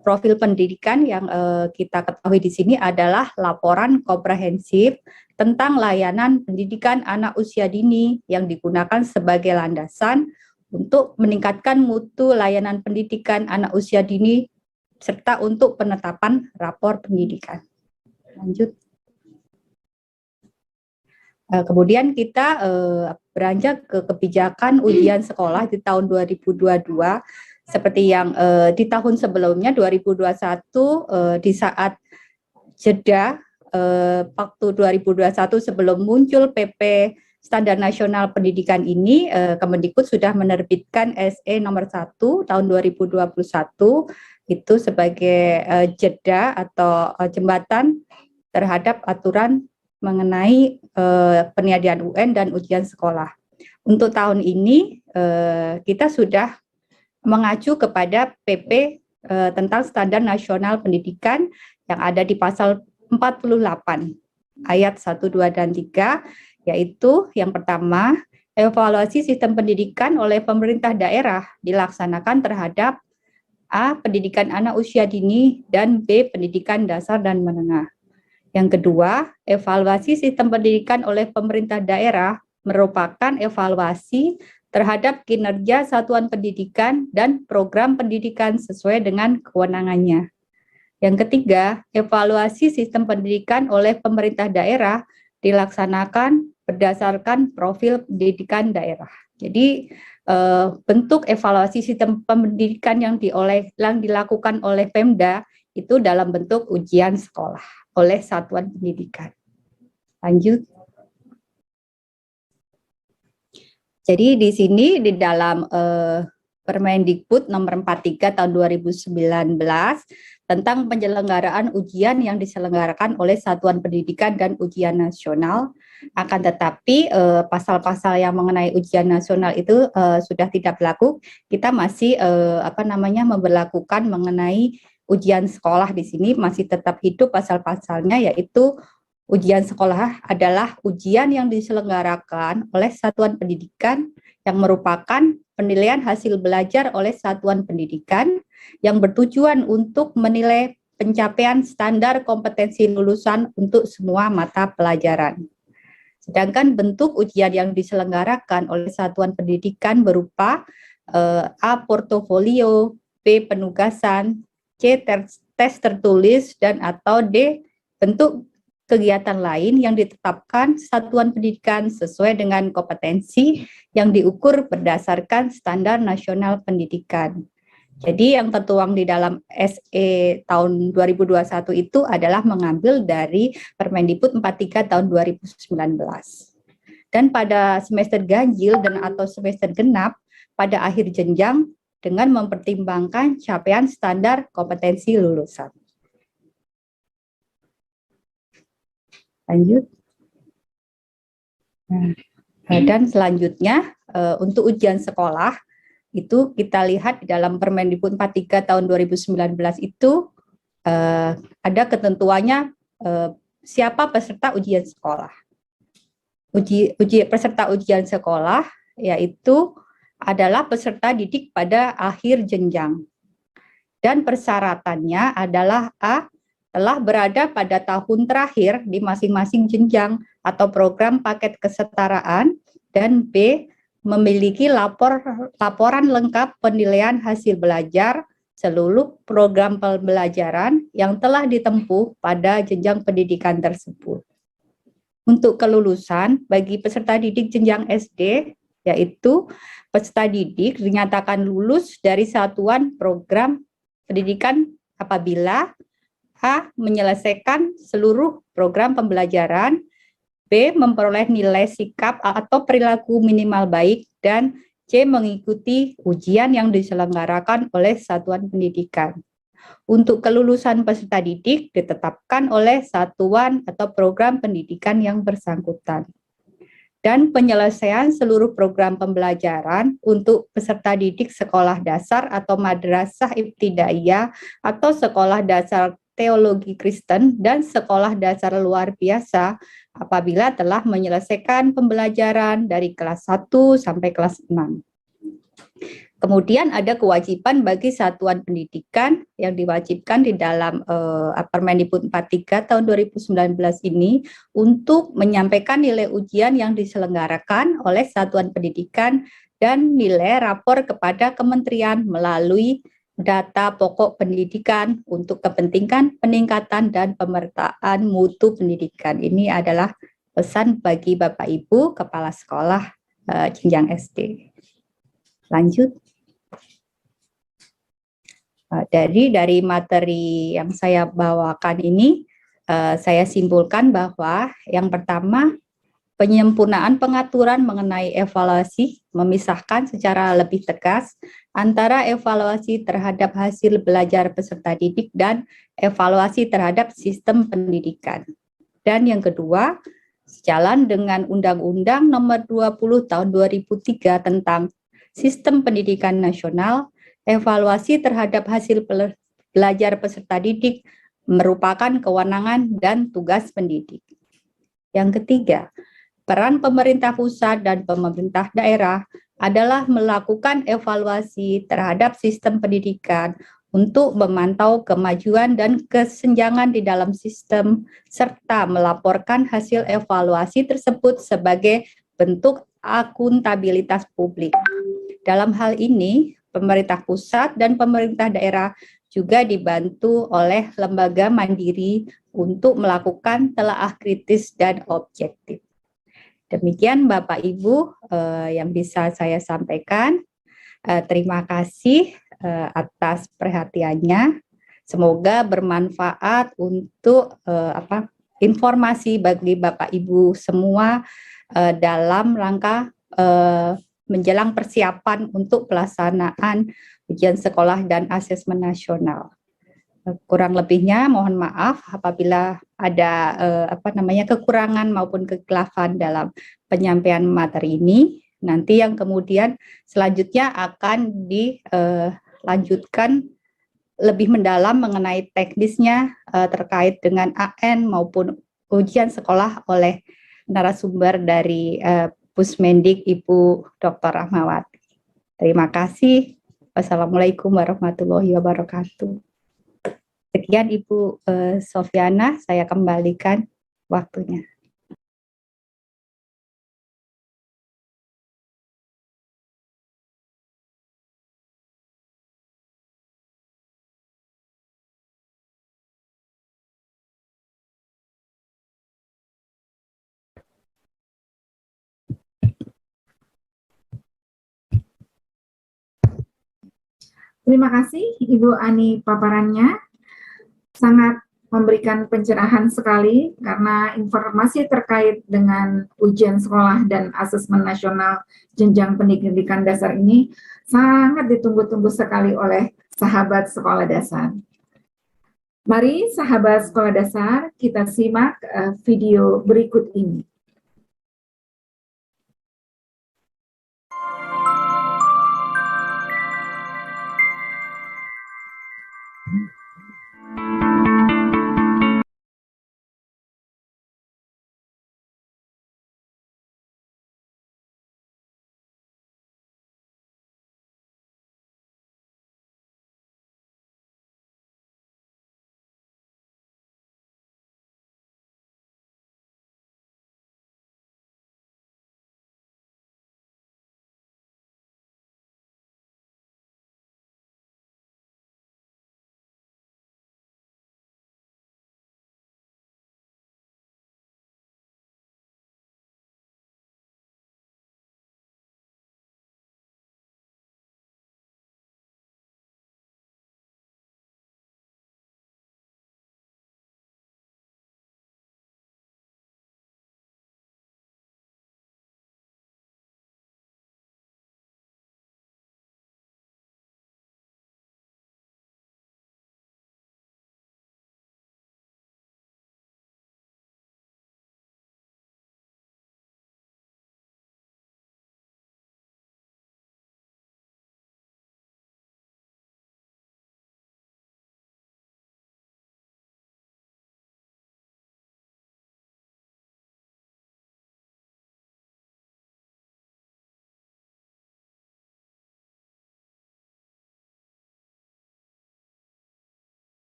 Profil pendidikan yang kita ketahui di sini adalah laporan komprehensif tentang layanan pendidikan anak usia dini yang digunakan sebagai landasan untuk meningkatkan mutu layanan pendidikan anak usia dini serta untuk penetapan rapor pendidikan. Lanjut. Kemudian kita beranjak ke kebijakan ujian sekolah di tahun 2022, seperti yang di tahun sebelumnya 2021 di saat jeda waktu 2021 sebelum muncul PP Standar Nasional Pendidikan ini, Kemendikbud sudah menerbitkan SE nomor 1 tahun 2021 itu sebagai jeda atau jembatan terhadap aturan mengenai peniadaan UN dan ujian sekolah. Untuk tahun ini kita sudah mengacu kepada PP tentang Standar Nasional Pendidikan yang ada di pasal 48 ayat 1, 2, dan 3, yaitu yang pertama, evaluasi sistem pendidikan oleh pemerintah daerah dilaksanakan terhadap A. Pendidikan anak usia dini dan B. Pendidikan dasar dan menengah. Yang kedua, evaluasi sistem pendidikan oleh pemerintah daerah merupakan evaluasi terhadap kinerja satuan pendidikan dan program pendidikan sesuai dengan kewenangannya. Yang ketiga, evaluasi sistem pendidikan oleh pemerintah daerah dilaksanakan berdasarkan profil pendidikan daerah. Jadi, bentuk evaluasi sistem pendidikan yang dilakukan oleh Pemda itu dalam bentuk ujian sekolah oleh satuan pendidikan. Lanjut. Jadi di sini di dalam Permendikbud nomor 43 tahun 2019 tentang penyelenggaraan ujian yang diselenggarakan oleh Satuan Pendidikan dan Ujian Nasional. Akan tetapi pasal-pasal yang mengenai ujian nasional itu sudah tidak berlaku. Kita masih memberlakukan mengenai ujian sekolah di sini masih tetap hidup pasal-pasalnya, yaitu ujian sekolah adalah ujian yang diselenggarakan oleh Satuan Pendidikan yang merupakan penilaian hasil belajar oleh Satuan Pendidikan yang bertujuan untuk menilai pencapaian standar kompetensi lulusan untuk semua mata pelajaran. Sedangkan bentuk ujian yang diselenggarakan oleh Satuan Pendidikan berupa A. Portofolio, B. Penugasan, C. Tes tertulis, dan atau D. Bentuk kegiatan lain yang ditetapkan Satuan Pendidikan sesuai dengan kompetensi yang diukur berdasarkan standar nasional pendidikan. Jadi yang tertuang di dalam SE tahun 2021 itu adalah mengambil dari Permendikbud 43 tahun 2019. Dan pada semester ganjil dan atau semester genap pada akhir jenjang dengan mempertimbangkan capaian standar kompetensi lulusan. Lanjut. Dan selanjutnya untuk ujian sekolah itu kita lihat di dalam Permendikbud 43 tahun 2019 itu ada ketentuannya siapa peserta ujian sekolah. Peserta ujian sekolah yaitu adalah peserta didik pada akhir jenjang. Dan persyaratannya adalah A. telah berada pada tahun terakhir di masing-masing jenjang atau program paket kesetaraan, dan B. memiliki laporan lengkap penilaian hasil belajar seluruh program pembelajaran yang telah ditempuh pada jenjang pendidikan tersebut. Untuk kelulusan bagi peserta didik jenjang SD, yaitu peserta didik dinyatakan lulus dari satuan program pendidikan apabila A. menyelesaikan seluruh program pembelajaran, B. memperoleh nilai sikap atau perilaku minimal baik, dan C. mengikuti ujian yang diselenggarakan oleh Satuan Pendidikan. Untuk kelulusan peserta didik ditetapkan oleh satuan atau program pendidikan yang bersangkutan. Dan penyelesaian seluruh program pembelajaran untuk peserta didik sekolah dasar atau madrasah ibtidaiyah atau sekolah dasar teologi Kristen dan sekolah dasar luar biasa apabila telah menyelesaikan pembelajaran dari kelas 1 sampai kelas 6. Kemudian ada kewajiban bagi satuan pendidikan yang diwajibkan di dalam Permendikbud 43 tahun 2019 ini untuk menyampaikan nilai ujian yang diselenggarakan oleh satuan pendidikan dan nilai rapor kepada kementerian melalui data pokok pendidikan untuk kepentingan peningkatan dan pemerataan mutu pendidikan. Ini adalah pesan bagi Bapak Ibu Kepala Sekolah jenjang SD. Lanjut. Dari materi yang saya bawakan ini, saya simpulkan bahwa yang pertama, penyempurnaan pengaturan mengenai evaluasi memisahkan secara lebih tegas antara evaluasi terhadap hasil belajar peserta didik dan evaluasi terhadap sistem pendidikan. Dan yang kedua, sejalan dengan Undang-Undang Nomor 20 Tahun 2003 tentang Sistem Pendidikan Nasional, evaluasi terhadap hasil belajar peserta didik merupakan kewenangan dan tugas pendidik. Yang ketiga, peran pemerintah pusat dan pemerintah daerah adalah melakukan evaluasi terhadap sistem pendidikan untuk memantau kemajuan dan kesenjangan di dalam sistem, serta melaporkan hasil evaluasi tersebut sebagai bentuk akuntabilitas publik. Dalam hal ini, pemerintah pusat dan pemerintah daerah juga dibantu oleh lembaga mandiri untuk melakukan telaah kritis dan objektif. Demikian Bapak Ibu yang bisa saya sampaikan. Terima kasih atas perhatiannya. Semoga bermanfaat untuk informasi bagi Bapak Ibu semua dalam rangka menjelang persiapan untuk pelaksanaan ujian sekolah dan asesmen nasional. Kurang lebihnya mohon maaf apabila ada kekurangan maupun kekhilafan dalam penyampaian materi ini. Nanti yang kemudian selanjutnya akan dilanjutkan lebih mendalam mengenai teknisnya terkait dengan AN maupun ujian sekolah oleh narasumber dari Pusmendik Ibu Dr. Rahmawati. Terima kasih. Wassalamualaikum warahmatullahi wabarakatuh. Sekian Ibu Sofiana, saya kembalikan waktunya. Terima kasih Ibu Ani paparannya. Sangat memberikan pencerahan sekali karena informasi terkait dengan ujian sekolah dan asesmen nasional jenjang pendidikan dasar ini sangat ditunggu-tunggu sekali oleh sahabat sekolah dasar. Mari sahabat sekolah dasar kita simak video berikut ini.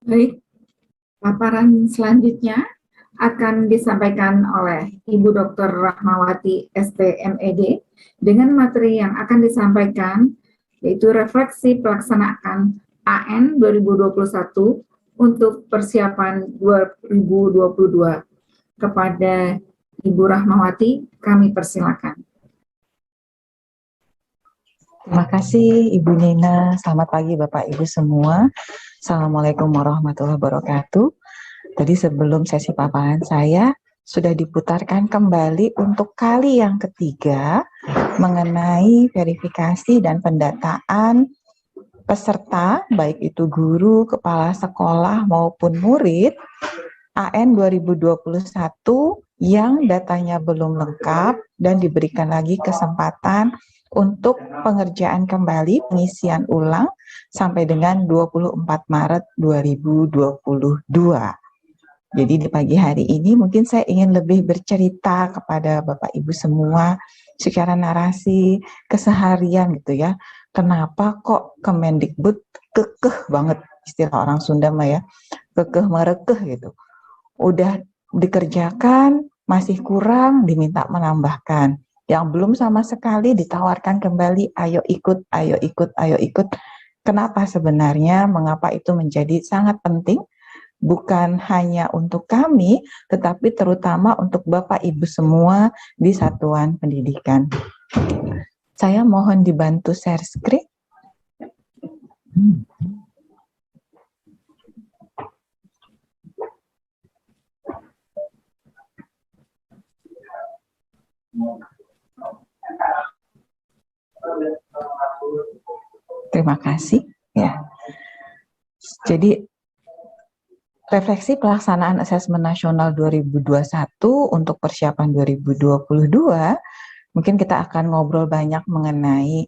Baik, paparan selanjutnya akan disampaikan oleh Ibu Dr. Rahmawati SPMED dengan materi yang akan disampaikan yaitu refleksi pelaksanaan AN 2021 untuk persiapan 2022. Kepada Ibu Rahmawati, kami persilakan. Terima kasih Ibu Nina. Selamat pagi Bapak Ibu semua. Assalamualaikum warahmatullahi wabarakatuh. Tadi sebelum sesi paparan saya sudah diputarkan kembali untuk kali yang ketiga mengenai verifikasi dan pendataan peserta, baik itu guru, kepala sekolah maupun murid AN 2021 yang datanya belum lengkap dan diberikan lagi kesempatan untuk pengerjaan kembali pengisian ulang sampai dengan 24 Maret 2022. Jadi di pagi hari ini mungkin saya ingin lebih bercerita kepada Bapak Ibu semua secara narasi keseharian gitu ya. Kenapa kok Kemendikbud kekeh banget, istilah orang Sunda mah ya, kekeh merekeh gitu. Udah dikerjakan, masih kurang, diminta menambahkan. Yang belum sama sekali ditawarkan kembali, ayo ikut, ayo ikut, ayo ikut. Kenapa sebenarnya, mengapa itu menjadi sangat penting? Bukan hanya untuk kami, tetapi terutama untuk Bapak Ibu semua di satuan pendidikan. Saya mohon dibantu share screen. Terima kasih. Ya. Jadi refleksi pelaksanaan asesmen nasional 2021 untuk persiapan 2022, mungkin kita akan ngobrol banyak mengenai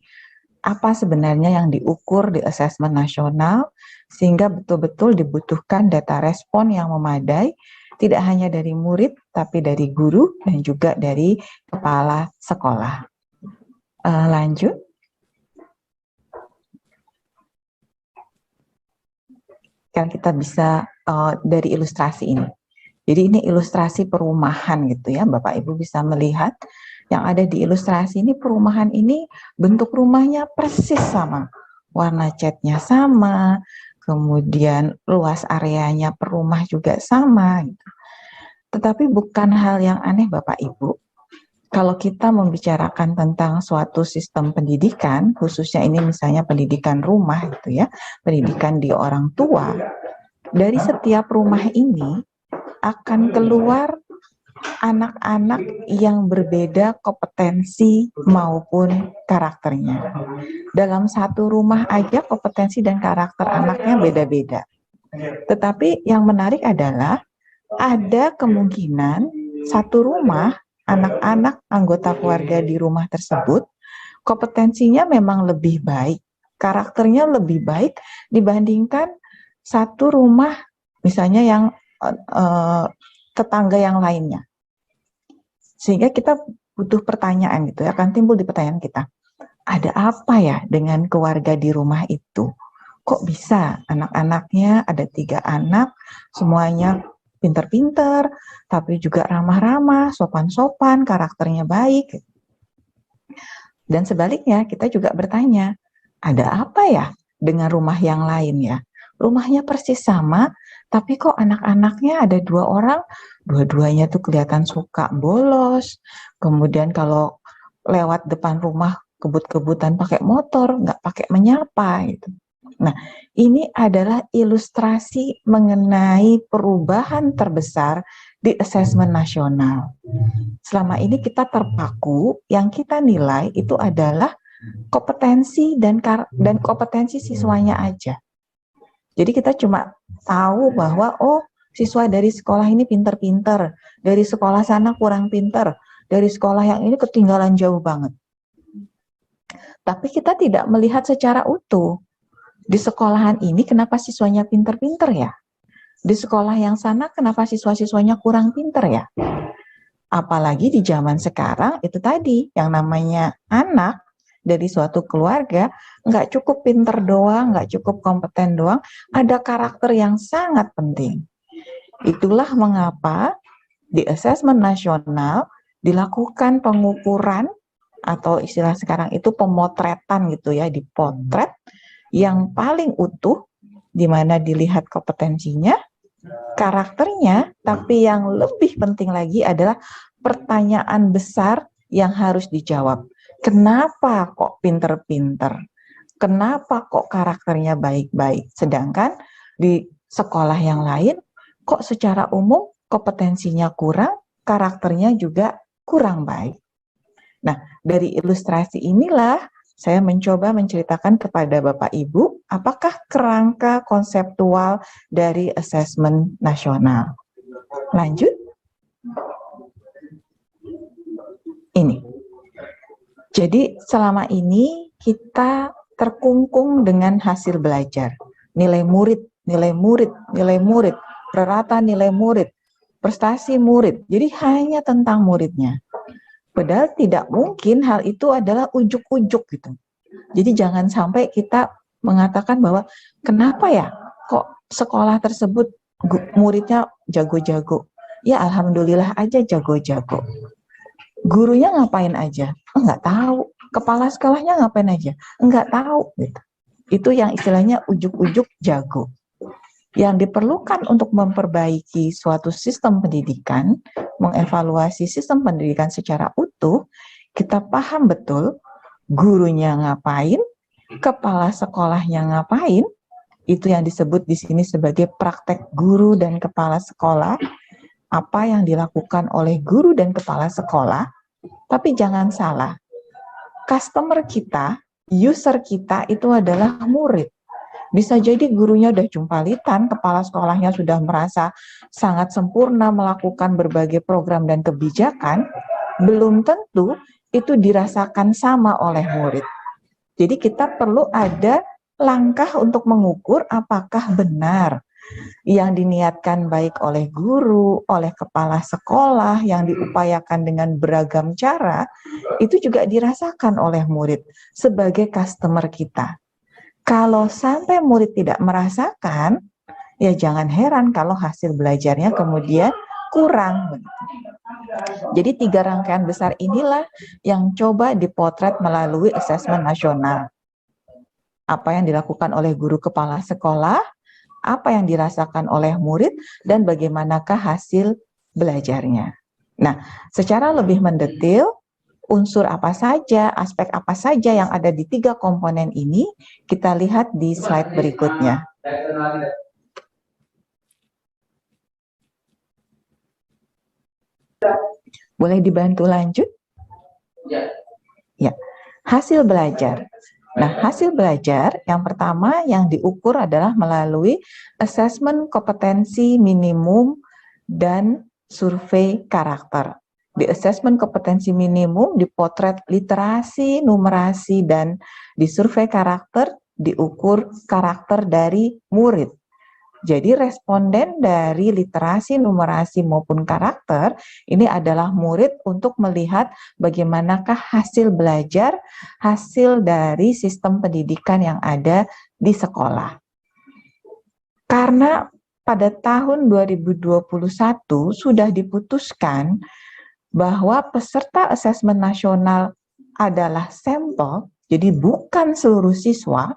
apa sebenarnya yang diukur di asesmen nasional, sehingga betul-betul dibutuhkan data respon yang memadai, tidak hanya dari murid, tapi dari guru dan juga dari kepala sekolah. Lanjut. Kan kita bisa dari ilustrasi ini. Jadi ini ilustrasi perumahan gitu ya, Bapak Ibu bisa melihat yang ada di ilustrasi ini, perumahan ini bentuk rumahnya persis sama, warna catnya sama, kemudian luas areanya per rumah juga sama gitu. Tetapi bukan hal yang aneh Bapak Ibu, kalau kita membicarakan tentang suatu sistem pendidikan, khususnya ini misalnya pendidikan rumah gitu ya, pendidikan di orang tua, dari setiap rumah ini akan keluar anak-anak yang berbeda kompetensi maupun karakternya. Dalam satu rumah aja kompetensi dan karakter anaknya beda-beda. Tetapi yang menarik adalah ada kemungkinan satu rumah, anak-anak anggota keluarga di rumah tersebut kompetensinya memang lebih baik, karakternya lebih baik dibandingkan satu rumah misalnya yang tetangga yang lainnya. Sehingga kita butuh pertanyaan gitu ya, akan timbul di pertanyaan kita. Ada apa ya dengan keluarga di rumah itu? Kok bisa anak-anaknya ada 3 anak, semuanya pinter-pinter, tapi juga ramah-ramah, sopan-sopan, karakternya baik. Dan sebaliknya kita juga bertanya, ada apa ya dengan rumah yang lain ya? Rumahnya persis sama, tapi kok anak-anaknya ada 2 orang, dua-duanya tuh kelihatan suka bolos, kemudian kalau lewat depan rumah kebut-kebutan pakai motor, nggak pakai menyapa gitu. Nah, ini adalah ilustrasi mengenai perubahan terbesar di asesmen nasional. Selama ini kita terpaku, yang kita nilai itu adalah kompetensi dan kompetensi siswanya aja. Jadi kita cuma tahu bahwa oh siswa dari sekolah ini pinter-pinter, dari sekolah sana kurang pinter, dari sekolah yang ini ketinggalan jauh banget. Tapi kita tidak melihat secara utuh. Di sekolahan ini kenapa siswanya pinter-pinter ya? Di sekolah yang sana kenapa siswa-siswanya kurang pinter ya? Apalagi di zaman sekarang itu tadi yang namanya anak dari suatu keluarga nggak cukup pinter doang, nggak cukup kompeten doang, ada karakter yang sangat penting. Itulah mengapa di asesmen nasional dilakukan pengukuran atau istilah sekarang itu pemotretan gitu ya, dipotret yang paling utuh di mana dilihat kompetensinya, karakternya, tapi yang lebih penting lagi adalah pertanyaan besar yang harus dijawab. Kenapa kok pinter-pinter? Kenapa kok karakternya baik-baik? Sedangkan di sekolah yang lain, kok secara umum kompetensinya kurang, karakternya juga kurang baik. Nah, dari ilustrasi inilah saya mencoba menceritakan kepada Bapak Ibu, apakah kerangka konseptual dari asesmen nasional. Lanjut. Ini. Jadi selama ini kita terkungkung dengan hasil belajar. Nilai murid, nilai murid, nilai murid, rata nilai murid, prestasi murid. Jadi hanya tentang muridnya. Padahal tidak mungkin hal itu adalah ujuk-ujuk gitu. Jadi jangan sampai kita mengatakan bahwa kenapa ya kok sekolah tersebut muridnya jago-jago. Ya alhamdulillah aja jago-jago. Gurunya ngapain aja? Enggak tahu. Kepala sekolahnya ngapain aja? Enggak tahu gitu. Itu yang istilahnya ujuk-ujuk jago. Yang diperlukan untuk memperbaiki suatu sistem pendidikan, mengevaluasi sistem pendidikan secara utuh, kita paham betul gurunya ngapain, kepala sekolahnya ngapain, itu yang disebut di sini sebagai praktek guru dan kepala sekolah, apa yang dilakukan oleh guru dan kepala sekolah. Tapi jangan salah, customer kita, user kita itu adalah murid. Bisa jadi gurunya udah jumpalitan, kepala sekolahnya sudah merasa sangat sempurna melakukan berbagai program dan kebijakan, belum tentu itu dirasakan sama oleh murid. Jadi kita perlu ada langkah untuk mengukur apakah benar yang diniatkan baik oleh guru, oleh kepala sekolah, yang diupayakan dengan beragam cara, itu juga dirasakan oleh murid sebagai customer kita. Kalau sampai murid tidak merasakan, ya jangan heran kalau hasil belajarnya kemudian kurang. Jadi 3 rangkaian besar inilah yang coba dipotret melalui asesmen nasional. Apa yang dilakukan oleh guru kepala sekolah, apa yang dirasakan oleh murid, dan bagaimanakah hasil belajarnya. Nah, secara lebih mendetil, unsur apa saja, aspek apa saja yang ada di 3 komponen ini, kita lihat di slide berikutnya. Boleh dibantu lanjut? Ya, hasil belajar. Nah, hasil belajar yang pertama yang diukur adalah melalui asesmen kompetensi minimum dan survei karakter. Di asesmen kompetensi minimum dipotret literasi, numerasi, dan di survei karakter diukur karakter dari murid. Jadi responden dari literasi, numerasi maupun karakter ini adalah murid untuk melihat bagaimanakah hasil belajar, hasil dari sistem pendidikan yang ada di sekolah. Karena pada tahun 2021 sudah diputuskan bahwa peserta asesmen nasional adalah sampel, jadi bukan seluruh siswa,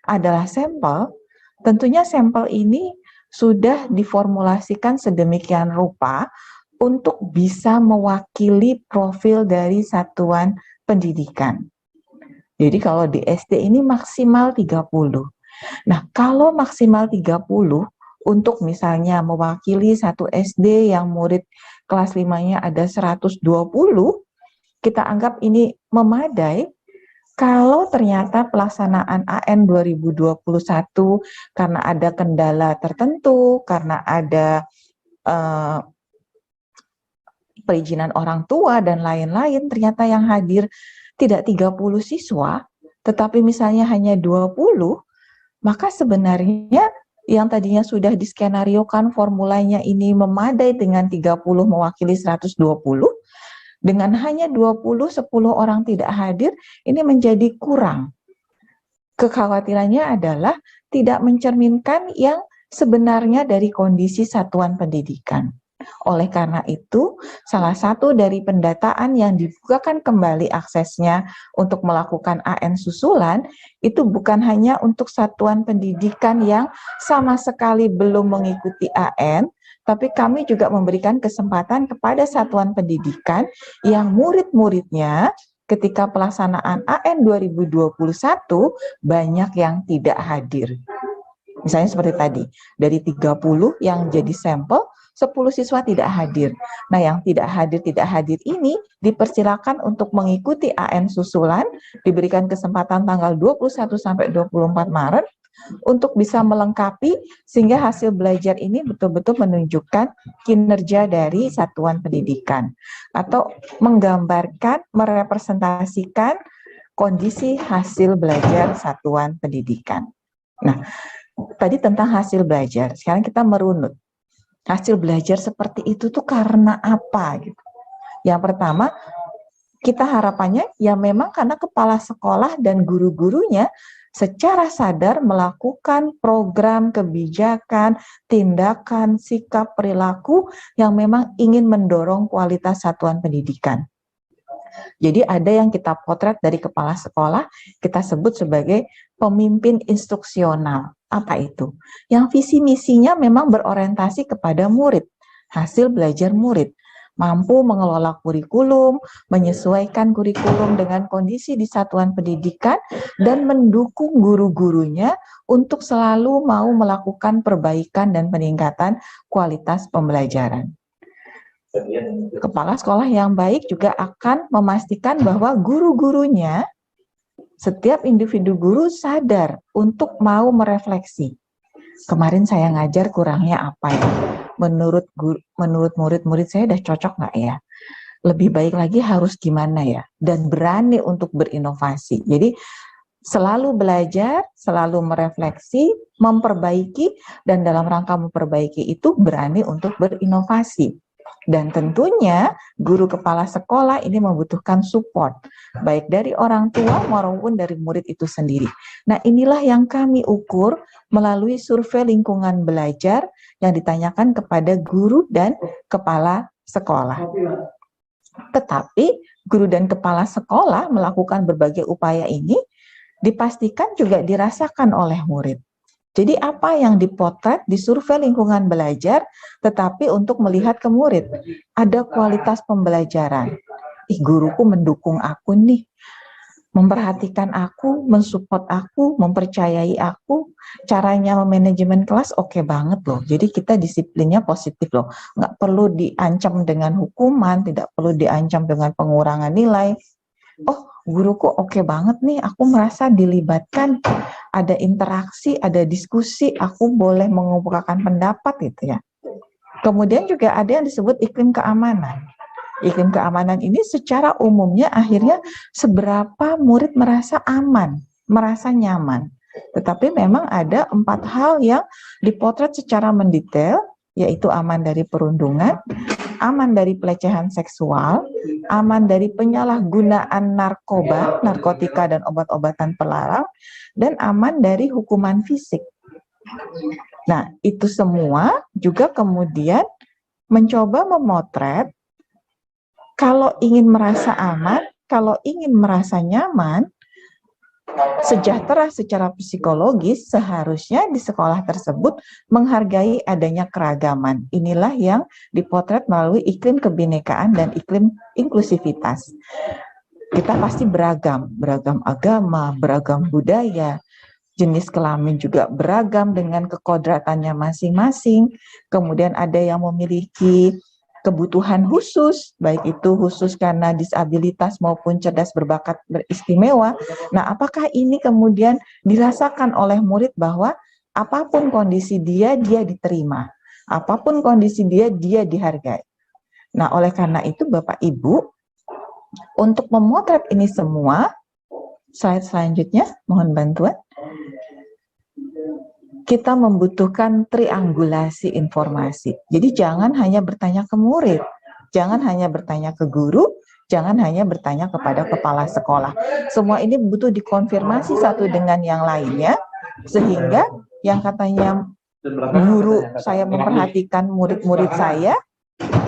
adalah sampel, tentunya sampel ini sudah diformulasikan sedemikian rupa untuk bisa mewakili profil dari satuan pendidikan. Jadi kalau di SD ini maksimal 30. Nah, kalau maksimal 30, untuk misalnya mewakili satu SD yang murid kelas 5-nya ada 120, kita anggap ini memadai. Kalau ternyata pelaksanaan AN 2021 karena ada kendala tertentu, karena ada perizinan orang tua dan lain-lain, ternyata yang hadir tidak 30 siswa, tetapi misalnya hanya 20, maka sebenarnya yang tadinya sudah diskenariokan formulanya ini memadai dengan 30 mewakili 120, dengan hanya 10 orang tidak hadir, ini menjadi kurang. Kekhawatirannya adalah tidak mencerminkan yang sebenarnya dari kondisi satuan pendidikan. Oleh karena itu, salah satu dari pendataan yang dibukakan kembali aksesnya untuk melakukan AN susulan, itu bukan hanya untuk satuan pendidikan yang sama sekali belum mengikuti AN, tapi kami juga memberikan kesempatan kepada satuan pendidikan yang murid-muridnya ketika pelaksanaan AN 2021 banyak yang tidak hadir. Misalnya seperti tadi, dari 30 yang jadi sampel, 10 siswa tidak hadir. Nah, yang tidak hadir ini dipersilakan untuk mengikuti AN susulan, diberikan kesempatan tanggal 21 sampai 24 Maret, untuk bisa melengkapi sehingga hasil belajar ini betul-betul menunjukkan kinerja dari satuan pendidikan atau menggambarkan, merepresentasikan kondisi hasil belajar satuan pendidikan. Nah, tadi tentang hasil belajar, sekarang kita merunut. hasil belajar seperti itu tuh karena apa gitu. Yang pertama, kita harapannya ya memang karena kepala sekolah dan guru-gurunya secara sadar melakukan program kebijakan, tindakan, sikap, perilaku yang memang ingin mendorong kualitas satuan pendidikan. Jadi ada yang kita potret dari kepala sekolah, kita sebut sebagai pemimpin instruksional. Apa itu? Yang visi misinya memang berorientasi kepada murid, hasil belajar murid, mampu mengelola kurikulum, menyesuaikan kurikulum dengan kondisi di satuan pendidikan, dan mendukung guru-gurunya untuk selalu mau melakukan perbaikan dan peningkatan kualitas pembelajaran. Kepala sekolah yang baik juga akan memastikan bahwa guru-gurunya, setiap individu guru sadar untuk mau merefleksi. Kemarin saya ngajar kurangnya apa ya? Menurut murid-murid saya udah cocok nggak ya? Lebih baik lagi harus gimana ya? Dan berani untuk berinovasi. Jadi selalu belajar, selalu merefleksi, memperbaiki, dan dalam rangka memperbaiki itu berani untuk berinovasi. Dan tentunya guru kepala sekolah ini membutuhkan support, baik dari orang tua maupun dari murid itu sendiri. Nah, inilah yang kami ukur melalui survei lingkungan belajar yang ditanyakan kepada guru dan kepala sekolah. Tetapi guru dan kepala sekolah melakukan berbagai upaya ini dipastikan juga dirasakan oleh murid. Jadi apa yang dipotret di survei lingkungan belajar, tetapi untuk melihat ke murid, ada kualitas pembelajaran. Guruku mendukung aku nih, memperhatikan aku, mensupport aku, mempercayai aku, caranya memanajemen kelas oke banget loh. Jadi kita disiplinnya positif loh, nggak perlu diancam dengan hukuman, tidak perlu diancam dengan pengurangan nilai. Oh, guruku oke banget nih, aku merasa dilibatkan, ada interaksi, ada diskusi, aku boleh mengemukakan pendapat gitu ya. Kemudian juga ada yang disebut iklim keamanan. Iklim keamanan ini secara umumnya akhirnya seberapa murid merasa aman, merasa nyaman. Tetapi memang ada 4 hal yang dipotret secara mendetail, yaitu aman dari perundungan, aman dari pelecehan seksual, aman dari penyalahgunaan narkoba, narkotika dan obat-obatan terlarang, dan aman dari hukuman fisik. Nah, itu semua juga kemudian mencoba memotret kalau ingin merasa aman, kalau ingin merasa nyaman, sejahtera secara psikologis, seharusnya di sekolah tersebut menghargai adanya keragaman. Inilah yang dipotret melalui iklim kebinekaan dan iklim inklusivitas. Kita pasti beragam agama, beragam budaya, jenis kelamin juga beragam dengan kekodratannya masing-masing. Kemudian ada yang memiliki kebutuhan khusus, baik itu khusus karena disabilitas maupun cerdas berbakat beristimewa. Nah, apakah ini kemudian dirasakan oleh murid bahwa apapun kondisi dia diterima, apapun kondisi dia dihargai. Nah, oleh karena itu Bapak Ibu, untuk memotret ini semua, slide selanjutnya, mohon bantuan. Kita membutuhkan triangulasi informasi. Jadi jangan hanya bertanya ke murid, jangan hanya bertanya ke guru, jangan hanya bertanya kepada kepala sekolah. Semua ini butuh dikonfirmasi satu dengan yang lainnya, sehingga yang katanya guru saya memperhatikan murid-murid saya,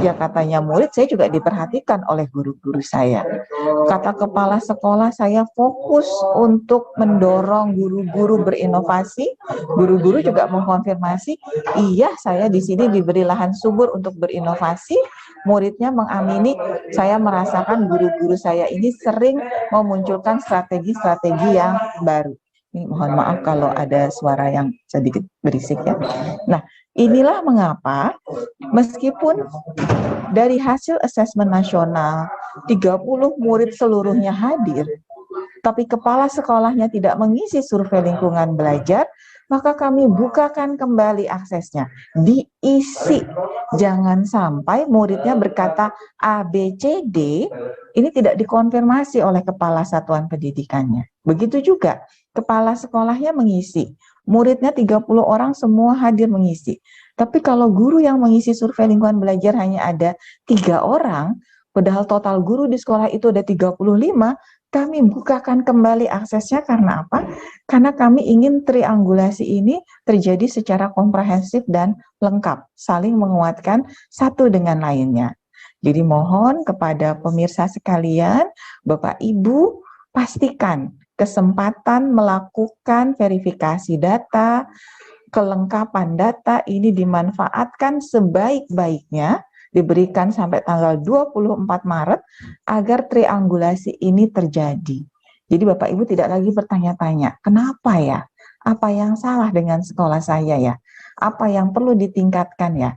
ya katanya murid saya juga diperhatikan oleh guru-guru saya. Kata kepala sekolah saya fokus untuk mendorong guru-guru berinovasi, guru-guru juga mengkonfirmasi, iya saya di sini diberi lahan subur untuk berinovasi, muridnya mengamini, saya merasakan guru-guru saya ini sering memunculkan strategi-strategi yang baru. Ini mohon maaf kalau ada suara yang sedikit berisik ya. Nah, inilah mengapa meskipun dari hasil asesmen nasional 30 murid seluruhnya hadir, tapi kepala sekolahnya tidak mengisi survei lingkungan belajar, maka kami bukakan kembali aksesnya, diisi. Jangan sampai muridnya berkata A, B, C, D, ini tidak dikonfirmasi oleh kepala satuan pendidikannya. Begitu juga kepala sekolahnya mengisi, muridnya 30 orang semua hadir mengisi. Tapi kalau guru yang mengisi survei lingkungan belajar hanya ada 3 orang, padahal total guru di sekolah itu ada 35, kami bukakan kembali aksesnya karena apa? Karena kami ingin triangulasi ini terjadi secara komprehensif dan lengkap, saling menguatkan satu dengan lainnya. Jadi mohon kepada pemirsa sekalian, Bapak Ibu, pastikan kesempatan melakukan verifikasi data, kelengkapan data ini dimanfaatkan sebaik-baiknya, diberikan sampai tanggal 24 Maret agar triangulasi ini terjadi. Jadi Bapak Ibu tidak lagi bertanya-tanya, kenapa ya? Apa yang salah dengan sekolah saya ya? Apa yang perlu ditingkatkan ya?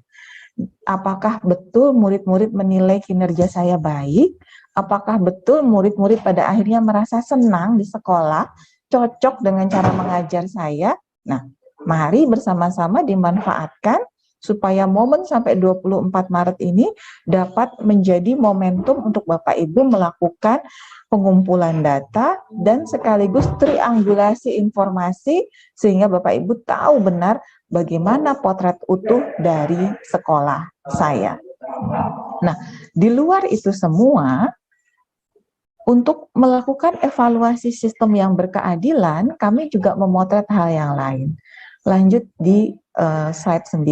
Apakah betul murid-murid menilai kinerja saya baik? Apakah betul murid-murid pada akhirnya merasa senang di sekolah, cocok dengan cara mengajar saya? Nah, mari bersama-sama dimanfaatkan supaya momen sampai 24 Maret ini dapat menjadi momentum untuk Bapak Ibu melakukan pengumpulan data dan sekaligus triangulasi informasi sehingga Bapak Ibu tahu benar bagaimana potret utuh dari sekolah saya. Nah, di luar itu semua, untuk melakukan evaluasi sistem yang berkeadilan, kami juga memotret hal yang lain. Lanjut di slide 9.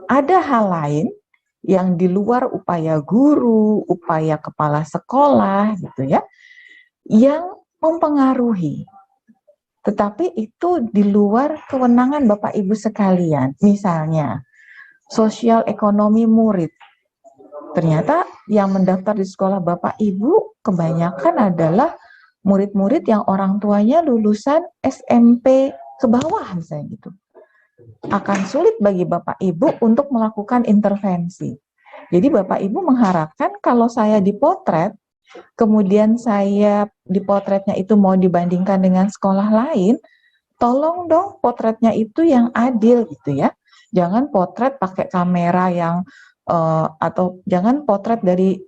Ada hal lain yang di luar upaya guru, upaya kepala sekolah gitu ya, yang mempengaruhi. Tetapi itu di luar kewenangan Bapak Ibu sekalian. Misalnya, sosial ekonomi murid. Ternyata yang mendaftar di sekolah Bapak Ibu kebanyakan adalah murid-murid yang orang tuanya lulusan SMP ke bawah misalnya gitu. Akan sulit bagi Bapak Ibu untuk melakukan intervensi. Jadi Bapak Ibu mengharapkan kalau saya dipotret, kemudian saya dipotretnya itu mau dibandingkan dengan sekolah lain, tolong dong potretnya itu yang adil gitu ya. Jangan potret pakai kamera yang atau jangan potret dari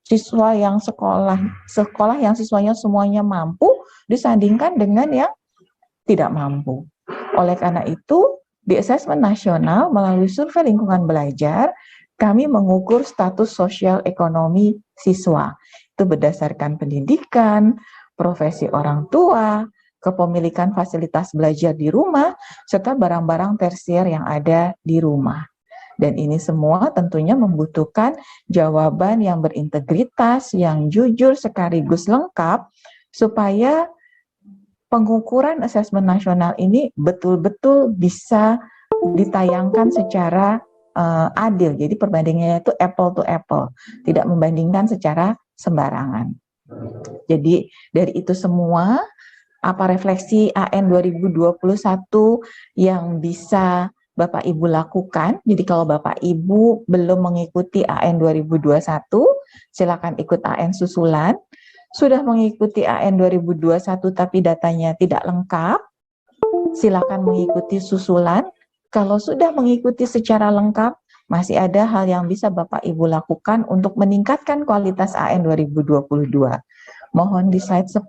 siswa yang sekolah yang siswanya semuanya mampu disandingkan dengan yang tidak mampu. Oleh karena itu, di asesmen nasional melalui survei lingkungan belajar, kami mengukur status sosial ekonomi siswa. Itu berdasarkan pendidikan, profesi orang tua, kepemilikan fasilitas belajar di rumah, serta barang-barang tersier yang ada di rumah. Dan ini semua tentunya membutuhkan jawaban yang berintegritas, yang jujur sekaligus lengkap, supaya pengukuran asesmen nasional ini betul-betul bisa ditayangkan secara adil. Jadi perbandingannya itu apple to apple, tidak membandingkan secara sembarangan. Jadi dari itu semua, apa refleksi AN 2021 yang bisa Bapak Ibu lakukan? Jadi kalau Bapak Ibu belum mengikuti AN 2021, silakan ikut AN susulan. Sudah mengikuti AN 2021 tapi datanya tidak lengkap, silakan mengikuti susulan. Kalau sudah mengikuti secara lengkap, masih ada hal yang bisa Bapak Ibu lakukan untuk meningkatkan kualitas AN 2022. Mohon di slide 10.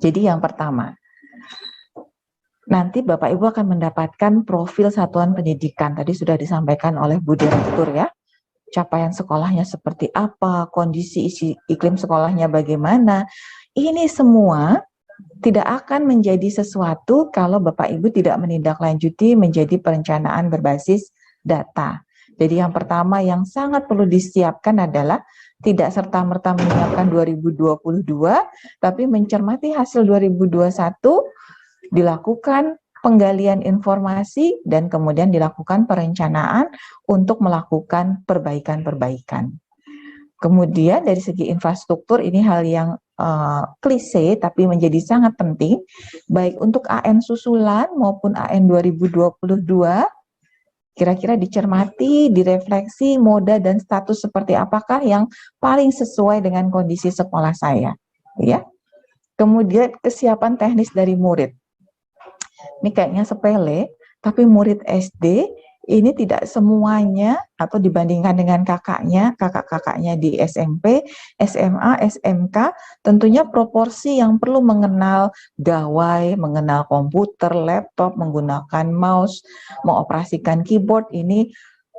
Jadi yang pertama, nanti Bapak Ibu akan mendapatkan profil satuan pendidikan. Tadi sudah disampaikan oleh Bu Direktur ya. Capaian sekolahnya seperti apa, kondisi iklim sekolahnya bagaimana. Ini semua tidak akan menjadi sesuatu kalau Bapak Ibu tidak menindaklanjuti menjadi perencanaan berbasis data. Jadi yang pertama yang sangat perlu disiapkan adalah tidak serta-merta menyiapkan 2022, tapi mencermati hasil 2021, dilakukan penggalian informasi, dan kemudian dilakukan perencanaan untuk melakukan perbaikan-perbaikan. Kemudian dari segi infrastruktur, ini hal yang klise tapi menjadi sangat penting, baik untuk AN susulan maupun AN 2022, kira-kira dicermati, direfleksi, moda dan status seperti apakah yang paling sesuai dengan kondisi sekolah saya. Ya. Kemudian kesiapan teknis dari murid. Ini kayaknya sepele, tapi murid SD ini tidak semuanya atau dibandingkan dengan kakak-kakaknya di SMP, SMA, SMK, tentunya proporsi yang perlu mengenal gawai, mengenal komputer, laptop, menggunakan mouse, mengoperasikan keyboard ini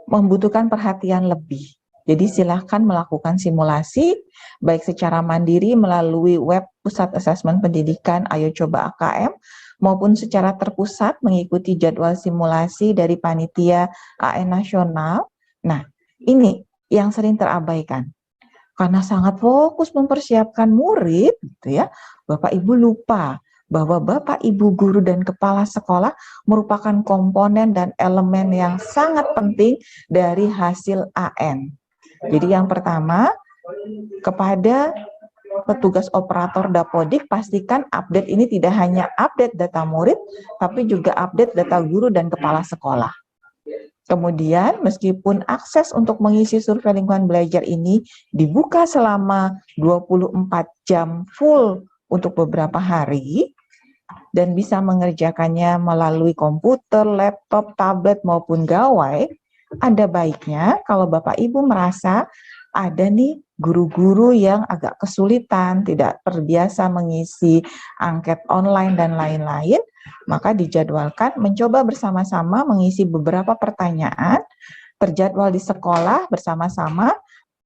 membutuhkan perhatian lebih. Jadi silahkan melakukan simulasi, baik secara mandiri melalui web Pusat Asesmen Pendidikan Ayo Coba AKM, maupun secara terpusat mengikuti jadwal simulasi dari Panitia AN Nasional. Nah, ini yang sering terabaikan. Karena sangat fokus mempersiapkan murid, gitu ya, Bapak Ibu lupa bahwa Bapak Ibu guru dan kepala sekolah merupakan komponen dan elemen yang sangat penting dari hasil AN. Jadi yang pertama, kepada petugas operator Dapodik, pastikan update ini tidak hanya update data murid, tapi juga update data guru dan kepala sekolah. Kemudian, meskipun akses untuk mengisi survei lingkungan belajar ini dibuka selama 24 jam full untuk beberapa hari, dan bisa mengerjakannya melalui komputer, laptop, tablet, maupun gawai, ada baiknya kalau Bapak Ibu merasa ada nih guru-guru yang agak kesulitan, tidak terbiasa mengisi angket online dan lain-lain, maka dijadwalkan mencoba bersama-sama mengisi beberapa pertanyaan, terjadwal di sekolah bersama-sama,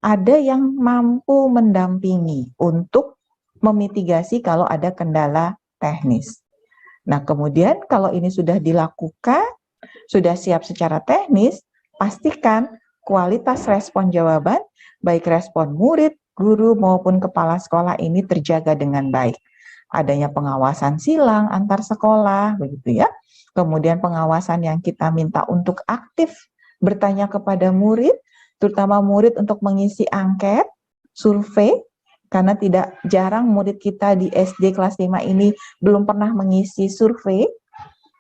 ada yang mampu mendampingi untuk memitigasi kalau ada kendala teknis. Nah, kemudian kalau ini sudah dilakukan, sudah siap secara teknis, pastikan kualitas respon jawaban, baik respon murid, guru, maupun kepala sekolah ini terjaga dengan baik. Adanya pengawasan silang antar sekolah, begitu ya. Kemudian pengawasan yang kita minta untuk aktif bertanya kepada murid, terutama murid untuk mengisi angket, survei, karena tidak jarang murid kita di SD kelas 5 ini belum pernah mengisi survei.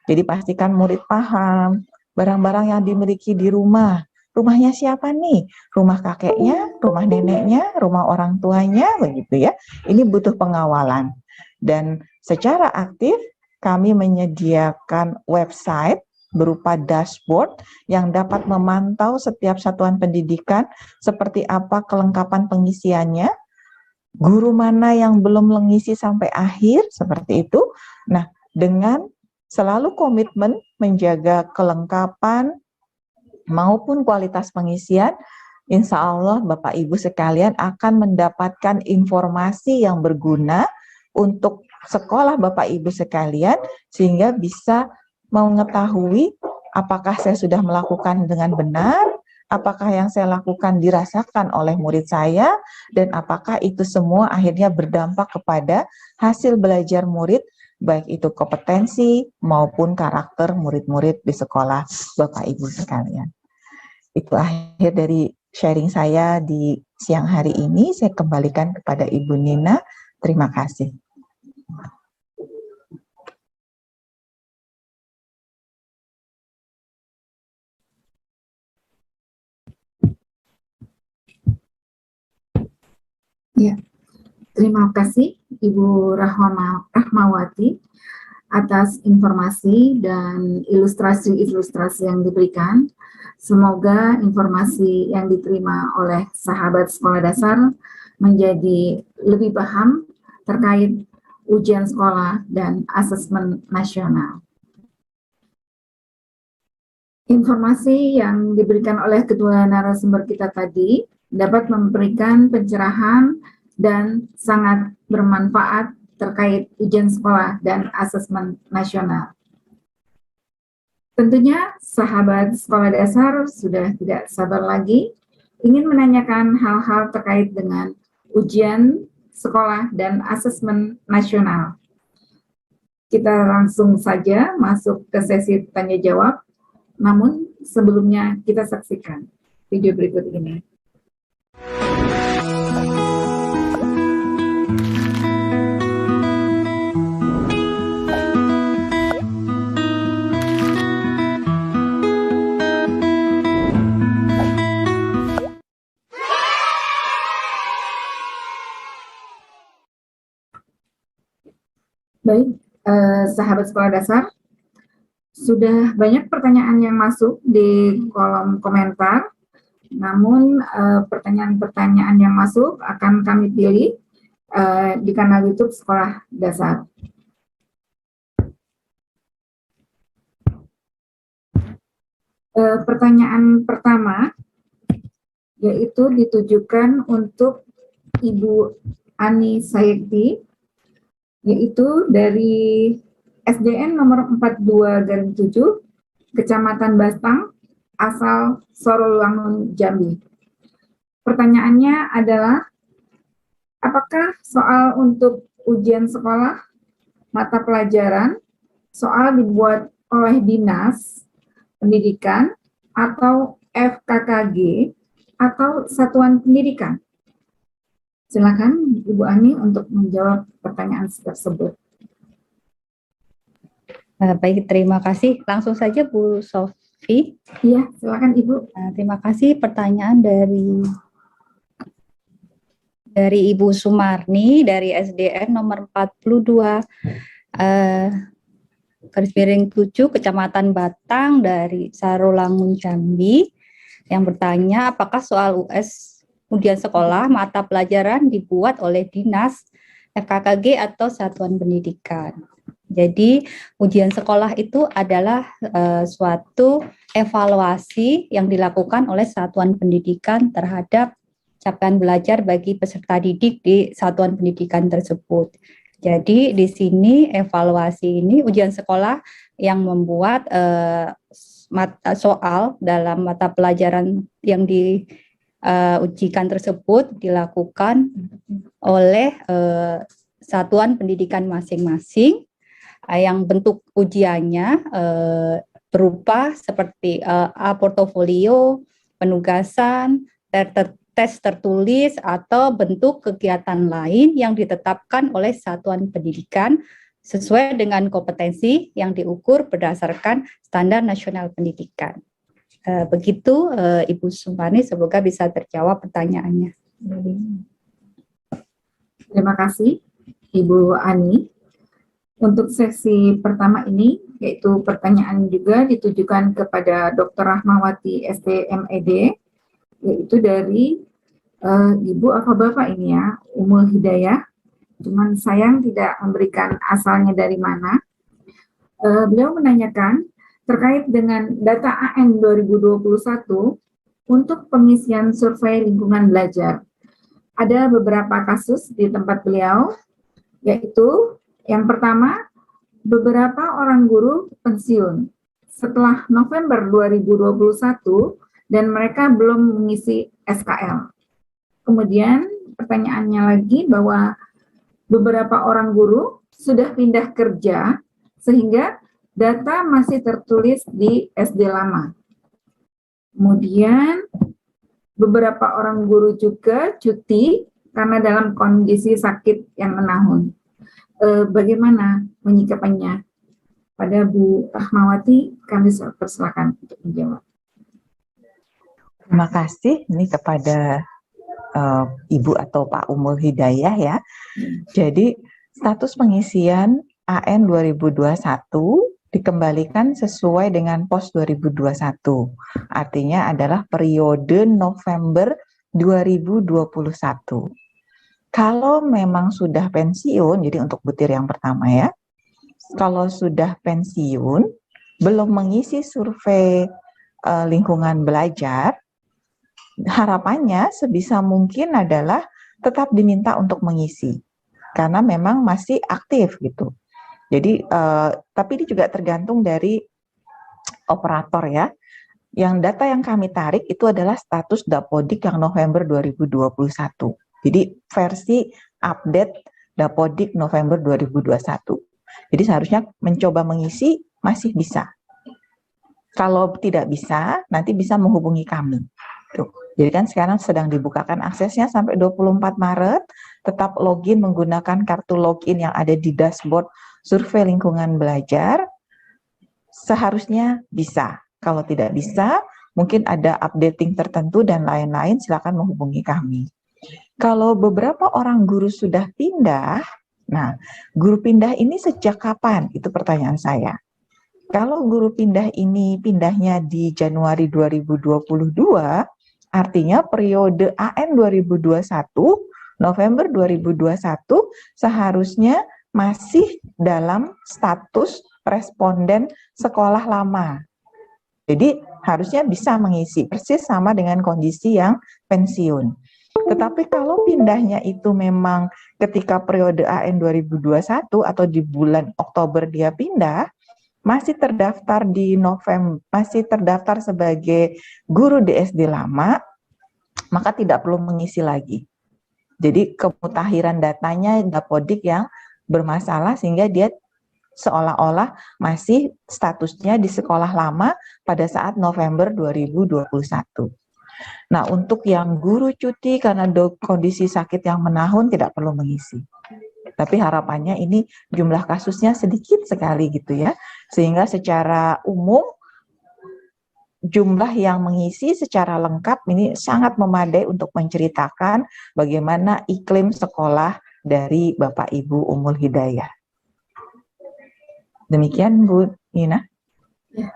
Jadi pastikan murid paham barang-barang yang dimiliki di rumah. Rumahnya siapa nih? Rumah kakeknya, rumah neneknya, rumah orang tuanya, begitu ya. Ini butuh pengawalan. Dan secara aktif kami menyediakan website berupa dashboard yang dapat memantau setiap satuan pendidikan seperti apa kelengkapan pengisiannya, guru mana yang belum mengisi sampai akhir, seperti itu. Nah, dengan selalu komitmen menjaga kelengkapan maupun kualitas pengisian, insya Allah Bapak Ibu sekalian akan mendapatkan informasi yang berguna untuk sekolah Bapak Ibu sekalian, sehingga bisa mengetahui apakah saya sudah melakukan dengan benar, apakah yang saya lakukan dirasakan oleh murid saya, dan apakah itu semua akhirnya berdampak kepada hasil belajar murid, baik itu kompetensi maupun karakter murid-murid di sekolah Bapak Ibu sekalian. Itu akhir dari sharing saya di siang hari ini. Saya kembalikan kepada Ibu Nina. Terima kasih. Ya, terima kasih Ibu Rahmawati atas informasi dan ilustrasi-ilustrasi yang diberikan. Semoga informasi yang diterima oleh sahabat sekolah dasar menjadi lebih paham terkait ujian sekolah dan asesmen nasional. Informasi yang diberikan oleh kedua narasumber kita tadi dapat memberikan pencerahan dan sangat bermanfaat terkait ujian sekolah dan asesmen nasional. Tentunya sahabat sekolah dasar sudah tidak sabar lagi ingin menanyakan hal-hal terkait dengan ujian sekolah dan asesmen nasional. Kita langsung saja masuk ke sesi tanya jawab, namun sebelumnya kita saksikan video berikut ini. Baik, sahabat sekolah dasar, Sudah banyak pertanyaan yang masuk di kolom komentar, namun pertanyaan-pertanyaan yang masuk akan kami pilih di kanal YouTube Sekolah Dasar. Pertanyaan pertama yaitu ditujukan untuk Ibu Ani Sayekti, yaitu dari SDN nomor 42/7, Kecamatan Bastang, asal Sorowangun, Jambi. Pertanyaannya adalah, apakah soal untuk ujian sekolah, mata pelajaran, soal dibuat oleh Dinas Pendidikan atau FKKG atau Satuan Pendidikan? Silakan Ibu Ani untuk menjawab pertanyaan tersebut. Baik, terima kasih. Langsung saja Bu Sofi. Iya, silakan Ibu. Terima kasih pertanyaan dari Ibu Sumarni dari SDN nomor 42 _7 Kecamatan Batang dari Sarolangun, Jambi, yang bertanya apakah soal ujian sekolah mata pelajaran dibuat oleh Dinas, FKKG atau Satuan Pendidikan. Jadi ujian sekolah itu adalah suatu evaluasi yang dilakukan oleh Satuan Pendidikan terhadap capaian belajar bagi peserta didik di Satuan Pendidikan tersebut. Jadi di sini evaluasi ini ujian sekolah yang membuat soal dalam mata pelajaran yang diujikan tersebut dilakukan oleh Satuan Pendidikan masing-masing, yang bentuk ujiannya berupa seperti portofolio, penugasan, tes tertulis, atau bentuk kegiatan lain yang ditetapkan oleh Satuan Pendidikan sesuai dengan kompetensi yang diukur berdasarkan Standar Nasional Pendidikan. Begitu Ibu Sumarni, semoga bisa terjawab pertanyaannya. Terima kasih Ibu Ani. Untuk sesi pertama ini, yaitu pertanyaan juga ditujukan kepada Dr. Rahmawati STMED, yaitu dari Ibu atau Bapak ini ya, Umul Hidayah, cuman sayang tidak memberikan asalnya dari mana. Beliau menanyakan terkait dengan data AN 2021 untuk pengisian survei lingkungan belajar. Ada beberapa kasus di tempat beliau, yaitu yang pertama, beberapa orang guru pensiun setelah November 2021 dan mereka belum mengisi SKL. Kemudian pertanyaannya lagi bahwa beberapa orang guru sudah pindah kerja sehingga data masih tertulis di SD lama. Kemudian beberapa orang guru juga cuti karena dalam kondisi sakit yang menahun. Bagaimana menyikapinya? Pada Bu Rahmawati, kami persilakan untuk menjawab. Terima kasih ini kepada Ibu atau Pak Umul Hidayah ya. Jadi status pengisian AN 2021 dikembalikan sesuai dengan POS 2021. Artinya adalah periode November 2021. Kalau memang sudah pensiun, jadi untuk butir yang pertama ya, kalau sudah pensiun, belum mengisi survei lingkungan belajar, harapannya sebisa mungkin adalah tetap diminta untuk mengisi, karena memang masih aktif gitu. Jadi, tapi ini juga tergantung dari operator ya. Yang data yang kami tarik itu adalah status Dapodik yang November 2021. Jadi versi update Dapodik November 2021. Jadi seharusnya mencoba mengisi masih bisa. Kalau tidak bisa, nanti bisa menghubungi kami. Tuh. Jadi kan sekarang sedang dibukakan aksesnya sampai 24 Maret, tetap login menggunakan kartu login yang ada di dashboard survei lingkungan belajar, seharusnya bisa. Kalau tidak bisa, mungkin ada updating tertentu dan lain-lain, silakan menghubungi kami. Kalau beberapa orang guru sudah pindah, nah guru pindah ini sejak kapan? Itu pertanyaan saya. Kalau guru pindah ini pindahnya di Januari 2022, artinya periode AN 2021, November 2021 seharusnya masih dalam status responden sekolah lama. Jadi harusnya bisa mengisi persis sama dengan kondisi yang pensiun. Tetapi kalau pindahnya itu memang ketika periode AN 2021 atau di bulan Oktober dia pindah, masih terdaftar di November, masih terdaftar sebagai guru di SD lama, maka tidak perlu mengisi lagi. Jadi kemutahiran datanya Dapodik yang bermasalah sehingga dia seolah-olah masih statusnya di sekolah lama pada saat November 2021. Nah, untuk yang guru cuti karena kondisi sakit yang menahun tidak perlu mengisi. Tapi harapannya ini jumlah kasusnya sedikit sekali gitu ya. Sehingga secara umum jumlah yang mengisi secara lengkap ini sangat memadai untuk menceritakan bagaimana iklim sekolah dari Bapak Ibu Ummul Hidayah. Demikian Bu Nina. Ya,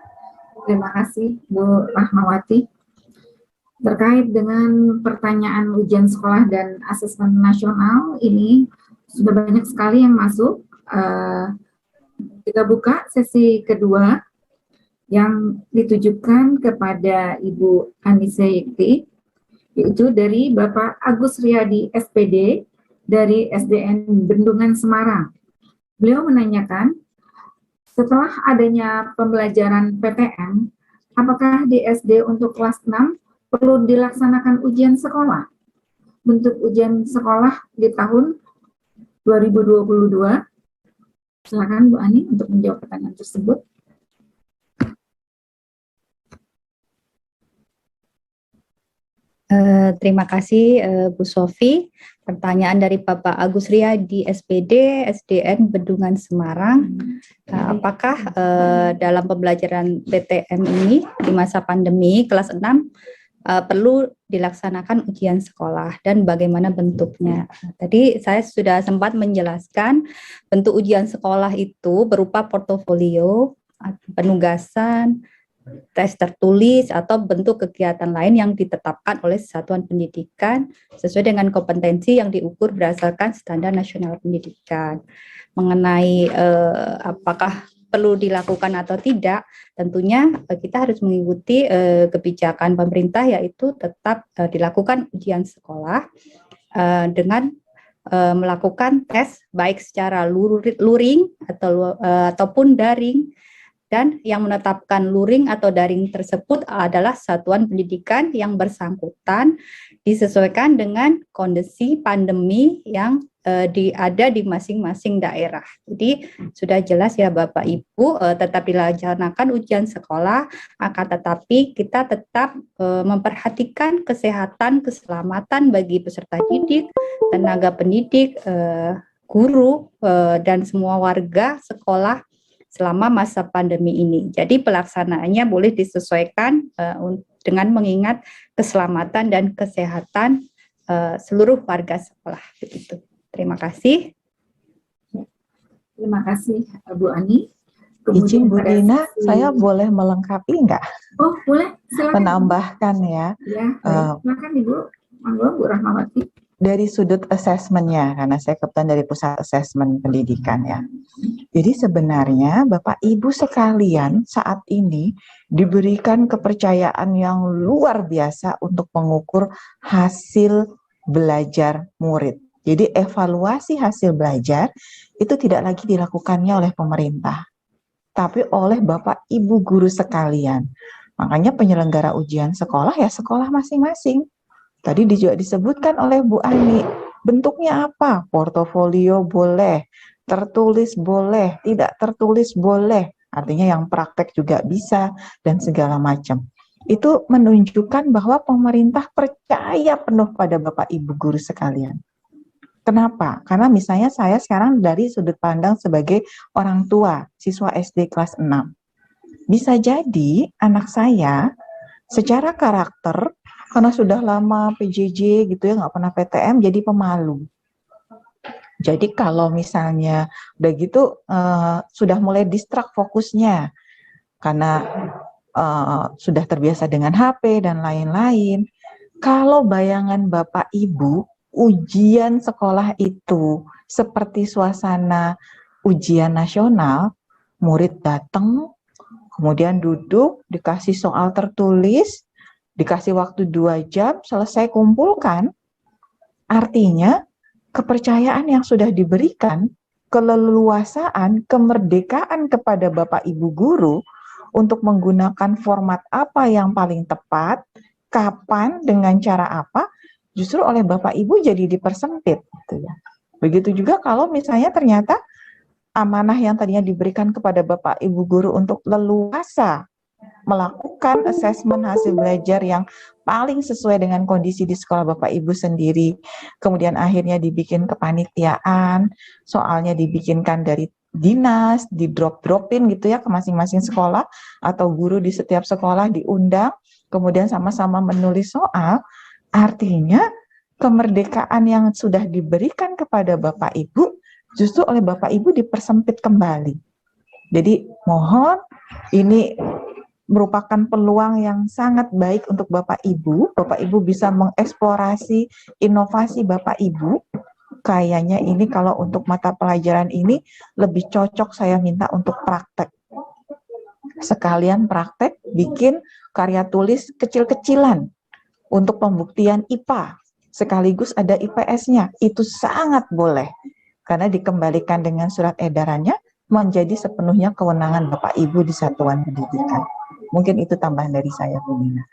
terima kasih Bu Rahmawati. Terkait dengan pertanyaan ujian sekolah dan asesmen nasional ini sudah banyak sekali yang masuk. Kita buka sesi kedua yang ditujukan kepada Ibu Anissa Yekti, yaitu dari Bapak Agus Riyadi SPD dari SDN Bendungan Semarang. Beliau menanyakan, setelah adanya pembelajaran PTM, apakah di SD untuk kelas 6 perlu dilaksanakan ujian sekolah? Bentuk ujian sekolah di tahun 2022. Silakan Bu Ani untuk menjawab pertanyaan tersebut. Terima kasih Bu Sofi. Pertanyaan dari Bapak Agus Riyadi SPD SDN Bendungan Semarang. Apakah dalam pembelajaran PTM ini di masa pandemi kelas 6 perlu dilaksanakan ujian sekolah dan bagaimana bentuknya? Tadi saya sudah sempat menjelaskan bentuk ujian sekolah itu berupa portofolio, penugasan, tes tertulis atau bentuk kegiatan lain yang ditetapkan oleh satuan pendidikan sesuai dengan kompetensi yang diukur berdasarkan standar nasional pendidikan. Mengenai apakah perlu dilakukan atau tidak, tentunya kita harus mengikuti kebijakan pemerintah, yaitu tetap dilakukan ujian sekolah dengan melakukan tes baik secara luring ataupun daring. Dan yang menetapkan luring atau daring tersebut adalah satuan pendidikan yang bersangkutan disesuaikan dengan kondisi pandemi yang ada di masing-masing daerah. Jadi sudah jelas ya Bapak Ibu, tetap dilaksanakan ujian sekolah, akan tetapi kita tetap memperhatikan kesehatan, keselamatan bagi peserta didik, tenaga pendidik, guru, dan semua warga sekolah selama masa pandemi ini. Jadi pelaksanaannya boleh disesuaikan dengan mengingat keselamatan dan kesehatan seluruh warga sekolah. Begitu. Terima kasih. Terima kasih Bu Ani. Izin Bu Dina, saya boleh melengkapi enggak? Oh boleh, silakan. Menambahkan ya. Ya, silakan Ibu. Monggo Bu Rahmawati. Dari sudut asesmennya, karena saya kebetulan dari pusat asesmen pendidikan ya. Jadi sebenarnya Bapak Ibu sekalian saat ini diberikan kepercayaan yang luar biasa untuk mengukur hasil belajar murid. Jadi evaluasi hasil belajar itu tidak lagi dilakukannya oleh pemerintah, tapi oleh Bapak Ibu guru sekalian. Makanya penyelenggara ujian sekolah ya sekolah masing-masing. Tadi juga disebutkan oleh Bu Ani, bentuknya apa? Portofolio boleh, tertulis boleh, tidak tertulis boleh. Artinya yang praktek juga bisa dan segala macam. Itu menunjukkan bahwa pemerintah percaya penuh pada Bapak Ibu guru sekalian. Kenapa? Karena misalnya saya sekarang dari sudut pandang sebagai orang tua siswa SD kelas 6. Bisa jadi anak saya secara karakter karena sudah lama PJJ gitu ya, nggak pernah PTM, jadi pemalu. Jadi kalau misalnya udah gitu sudah mulai distract fokusnya, karena sudah terbiasa dengan HP dan lain-lain. Kalau bayangan Bapak Ibu, ujian sekolah itu seperti suasana ujian nasional, murid datang, kemudian duduk, dikasih soal tertulis, dikasih waktu 2 jam, selesai kumpulkan, artinya kepercayaan yang sudah diberikan, keleluasaan, kemerdekaan kepada Bapak Ibu guru untuk menggunakan format apa yang paling tepat, kapan, dengan cara apa, justru oleh Bapak Ibu jadi dipersempit. Gitu ya. Begitu juga kalau misalnya ternyata amanah yang tadinya diberikan kepada Bapak Ibu guru untuk leluasa melakukan asesmen hasil belajar yang paling sesuai dengan kondisi di sekolah Bapak Ibu sendiri, kemudian akhirnya dibikin kepanitiaan, soalnya dibikinkan dari dinas, di drop-dropin gitu ya ke masing-masing sekolah, atau guru di setiap sekolah diundang, kemudian sama-sama menulis soal, artinya kemerdekaan yang sudah diberikan kepada Bapak Ibu justru oleh Bapak Ibu dipersempit kembali. Jadi mohon, ini merupakan peluang yang sangat baik untuk Bapak Ibu. Bapak Ibu bisa mengeksplorasi inovasi Bapak Ibu. Kayaknya ini kalau untuk mata pelajaran ini lebih cocok saya minta untuk praktek. Sekalian praktek bikin karya tulis kecil-kecilan untuk pembuktian IPA. Sekaligus ada IPS-nya. Itu sangat boleh. Karena dikembalikan dengan surat edarannya menjadi sepenuhnya kewenangan Bapak Ibu di satuan pendidikan. Mungkin itu tambahan dari saya, Bu Nina.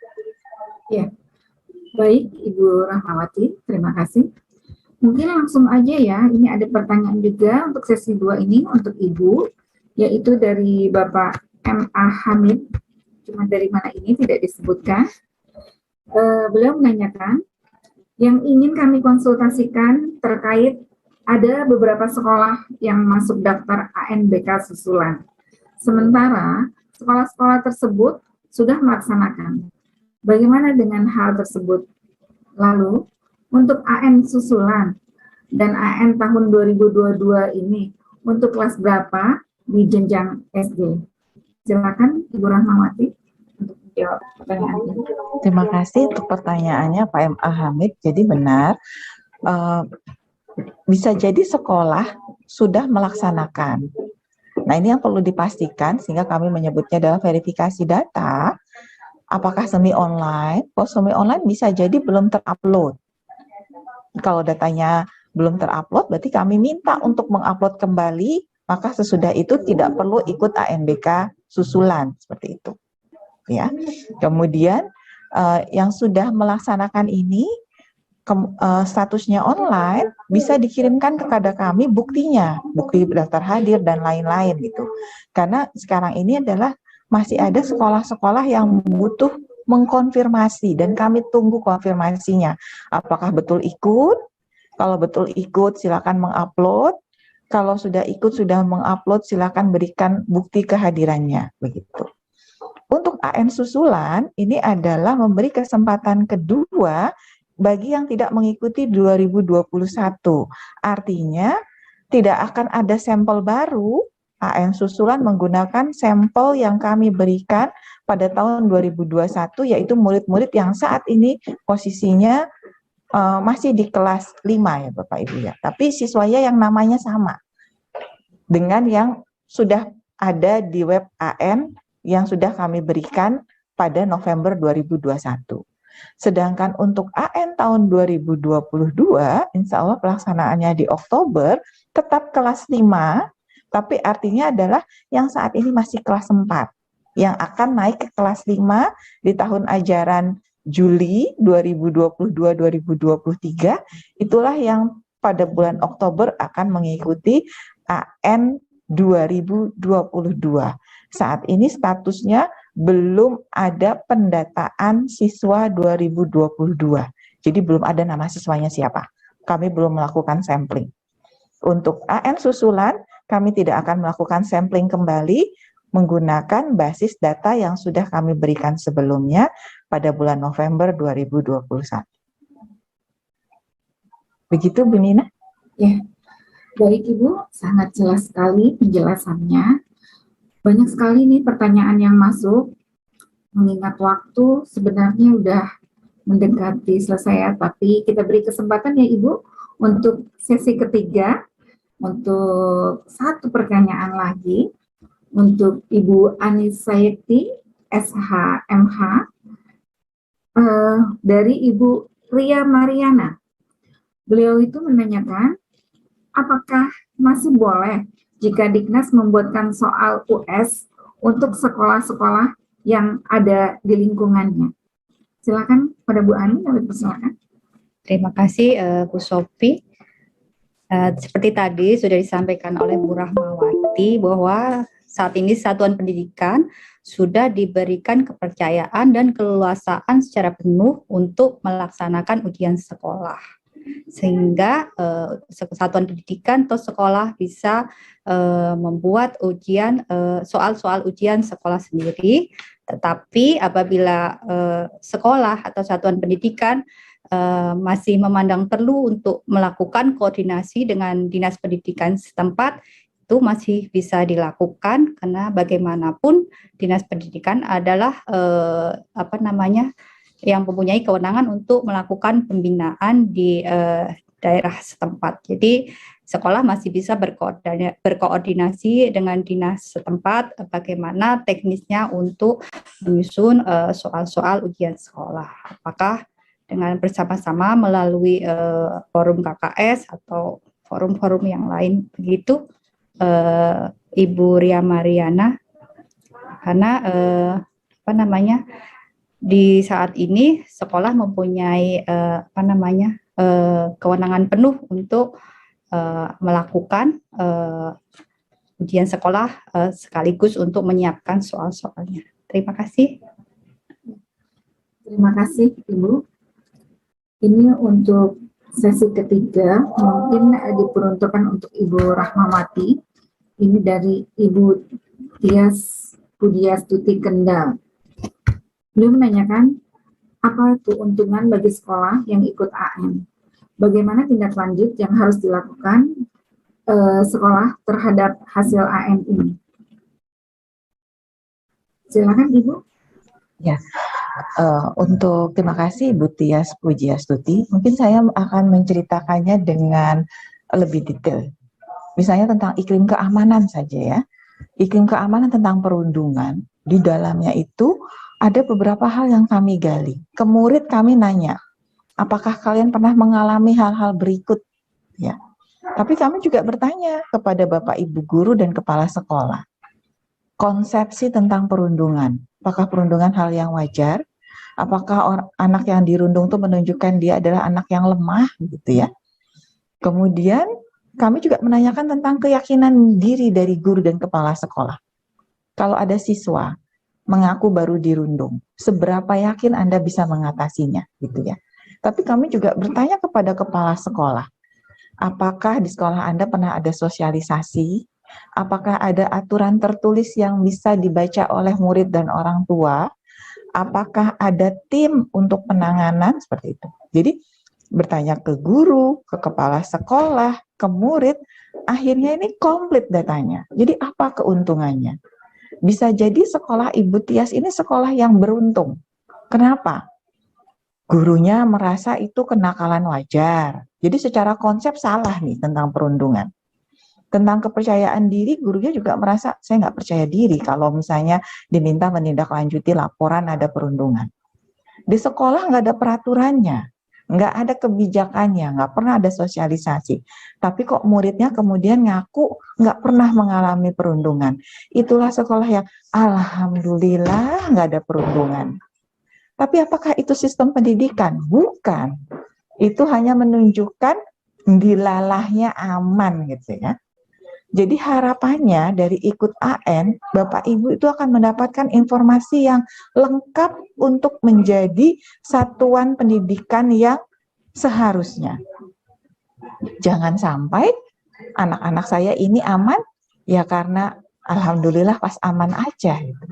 Ya, baik Ibu Rahmawati, terima kasih. Mungkin langsung aja ya, ini ada pertanyaan juga untuk sesi 2 ini untuk Ibu, yaitu dari Bapak M.A. Hamid, cuma dari mana ini tidak disebutkan. Beliau menanyakan, yang ingin kami konsultasikan terkait ada beberapa sekolah yang masuk daftar ANBK susulan. Sementara sekolah-sekolah tersebut sudah melaksanakan. Bagaimana dengan hal tersebut? Lalu, untuk AN susulan dan AN tahun 2022 ini, untuk kelas berapa di jenjang SD? Silakan Ibu Rahmawati untuk menjawab pertanyaan ini. Terima kasih untuk pertanyaannya Pak M.A. Hamid. Jadi benar, bisa jadi sekolah sudah melaksanakan. Nah, ini yang perlu dipastikan sehingga kami menyebutnya adalah verifikasi data. Apakah semi online? Kalau semi online bisa jadi belum terupload. Kalau datanya belum terupload, berarti kami minta untuk mengupload kembali, maka sesudah itu tidak perlu ikut ANBK susulan, seperti itu. Ya. Kemudian yang sudah melaksanakan ini, statusnya online, bisa dikirimkan kepada kami buktinya, bukti daftar hadir dan lain-lain gitu. Karena sekarang ini adalah masih ada sekolah-sekolah yang butuh mengkonfirmasi dan kami tunggu konfirmasinya. Apakah betul ikut? Kalau betul ikut, silakan mengupload. Kalau sudah ikut, sudah mengupload, silakan berikan bukti kehadirannya, begitu. Untuk AN susulan, ini adalah memberi kesempatan kedua bagi yang tidak mengikuti 2021. Artinya, tidak akan ada sampel baru. AN susulan menggunakan sampel yang kami berikan pada tahun 2021, yaitu murid-murid yang saat ini posisinya masih di kelas 5 ya Bapak Ibu ya. Tapi siswanya yang namanya sama dengan yang sudah ada di web AN yang sudah kami berikan pada November 2021. Sedangkan untuk AN tahun 2022, insya Allah pelaksanaannya di Oktober, tetap kelas 5, tapi artinya adalah yang saat ini masih kelas 4, yang akan naik ke kelas 5 di tahun ajaran Juli 2022-2023, itulah yang pada bulan Oktober akan mengikuti AN 2022. Saat ini statusnya belum ada pendataan siswa 2022. Jadi belum ada nama siswanya siapa. Kami belum melakukan sampling. Untuk AN susulan, kami tidak akan melakukan sampling kembali menggunakan basis data yang sudah kami berikan sebelumnya pada bulan November 2021. Begitu, Bu Nina? Ya, baik Ibu, sangat jelas sekali penjelasannya. Banyak sekali nih pertanyaan yang masuk, mengingat waktu sebenarnya udah mendekati selesai ya, tapi kita beri kesempatan ya Ibu untuk sesi ketiga, untuk satu pertanyaan lagi, untuk Ibu Anisayeti, SHMH, dari Ibu Ria Mariana. Beliau itu menanyakan, apakah masih boleh jika Diknas membuatkan soal US untuk sekolah-sekolah yang ada di lingkungannya? Silakan pada Bu Ani, kami persilakan. Terima kasih Bu Sophie. Seperti tadi sudah disampaikan oleh Bu Rahmawati bahwa saat ini satuan pendidikan sudah diberikan kepercayaan dan keleluasaan secara penuh untuk melaksanakan ujian sekolah. Sehingga satuan pendidikan atau sekolah bisa membuat ujian soal-soal ujian sekolah sendiri. Tetapi apabila sekolah atau satuan pendidikan masih memandang perlu untuk melakukan koordinasi dengan dinas pendidikan setempat, itu masih bisa dilakukan karena bagaimanapun dinas pendidikan adalah yang mempunyai kewenangan untuk melakukan pembinaan di daerah setempat. Jadi sekolah masih bisa berkoordinasi dengan dinas setempat bagaimana teknisnya untuk menyusun soal-soal ujian sekolah. Apakah dengan bersama-sama melalui forum KKS atau forum-forum yang lain, begitu Ibu Ria Mariana, karena di saat ini sekolah mempunyai kewenangan penuh untuk melakukan ujian sekolah sekaligus untuk menyiapkan soal-soalnya. Terima kasih. Terima kasih Ibu. Ini untuk sesi ketiga, mungkin diperuntukkan untuk Ibu Rahmawati. Ini dari Ibu Tias Pudiastuti Kendal. Beliau menanyakan, apa keuntungan bagi sekolah yang ikut AN? Bagaimana tindak lanjut yang harus dilakukan sekolah terhadap hasil AN ini? Silakan Ibu. Ya, terima kasih Ibu Tias Pujiastuti. Mungkin saya akan menceritakannya dengan lebih detail. Misalnya tentang iklim keamanan saja ya. Iklim keamanan tentang perundungan, di dalamnya itu ada beberapa hal yang kami gali. Ke murid kami nanya, apakah kalian pernah mengalami hal-hal berikut? Ya. Tapi kami juga bertanya kepada Bapak Ibu guru dan kepala sekolah. Konsepsi tentang perundungan. Apakah perundungan hal yang wajar? Apakah anak yang dirundung itu menunjukkan dia adalah anak yang lemah gitu ya? Kemudian kami juga menanyakan tentang keyakinan diri dari guru dan kepala sekolah. Kalau ada siswa mengaku baru dirundung, seberapa yakin Anda bisa mengatasinya gitu ya? Tapi kami juga bertanya kepada kepala sekolah, apakah di sekolah Anda pernah ada sosialisasi? Apakah ada aturan tertulis yang bisa dibaca oleh murid dan orang tua? Apakah ada tim untuk penanganan seperti itu? Jadi bertanya ke guru, ke kepala sekolah, ke murid, akhirnya ini komplit datanya. Jadi apa keuntungannya? Bisa jadi sekolah Ibu Tias ini sekolah yang beruntung. Kenapa? Gurunya merasa itu kenakalan wajar. Jadi secara konsep salah nih tentang perundungan. Tentang kepercayaan diri, gurunya juga merasa saya nggak percaya diri kalau misalnya diminta menindaklanjuti laporan ada perundungan. Di sekolah nggak ada peraturannya, nggak ada kebijakannya, nggak pernah ada sosialisasi. Tapi kok muridnya kemudian ngaku nggak pernah mengalami perundungan. Itulah sekolah yang alhamdulillah nggak ada perundungan. Tapi apakah itu sistem pendidikan? Bukan. Itu hanya menunjukkan dilalahnya aman gitu ya. Jadi harapannya dari ikut AN, Bapak Ibu itu akan mendapatkan informasi yang lengkap untuk menjadi satuan pendidikan yang seharusnya. Jangan sampai anak-anak saya ini aman, ya karena alhamdulillah pas aman aja. Gitu.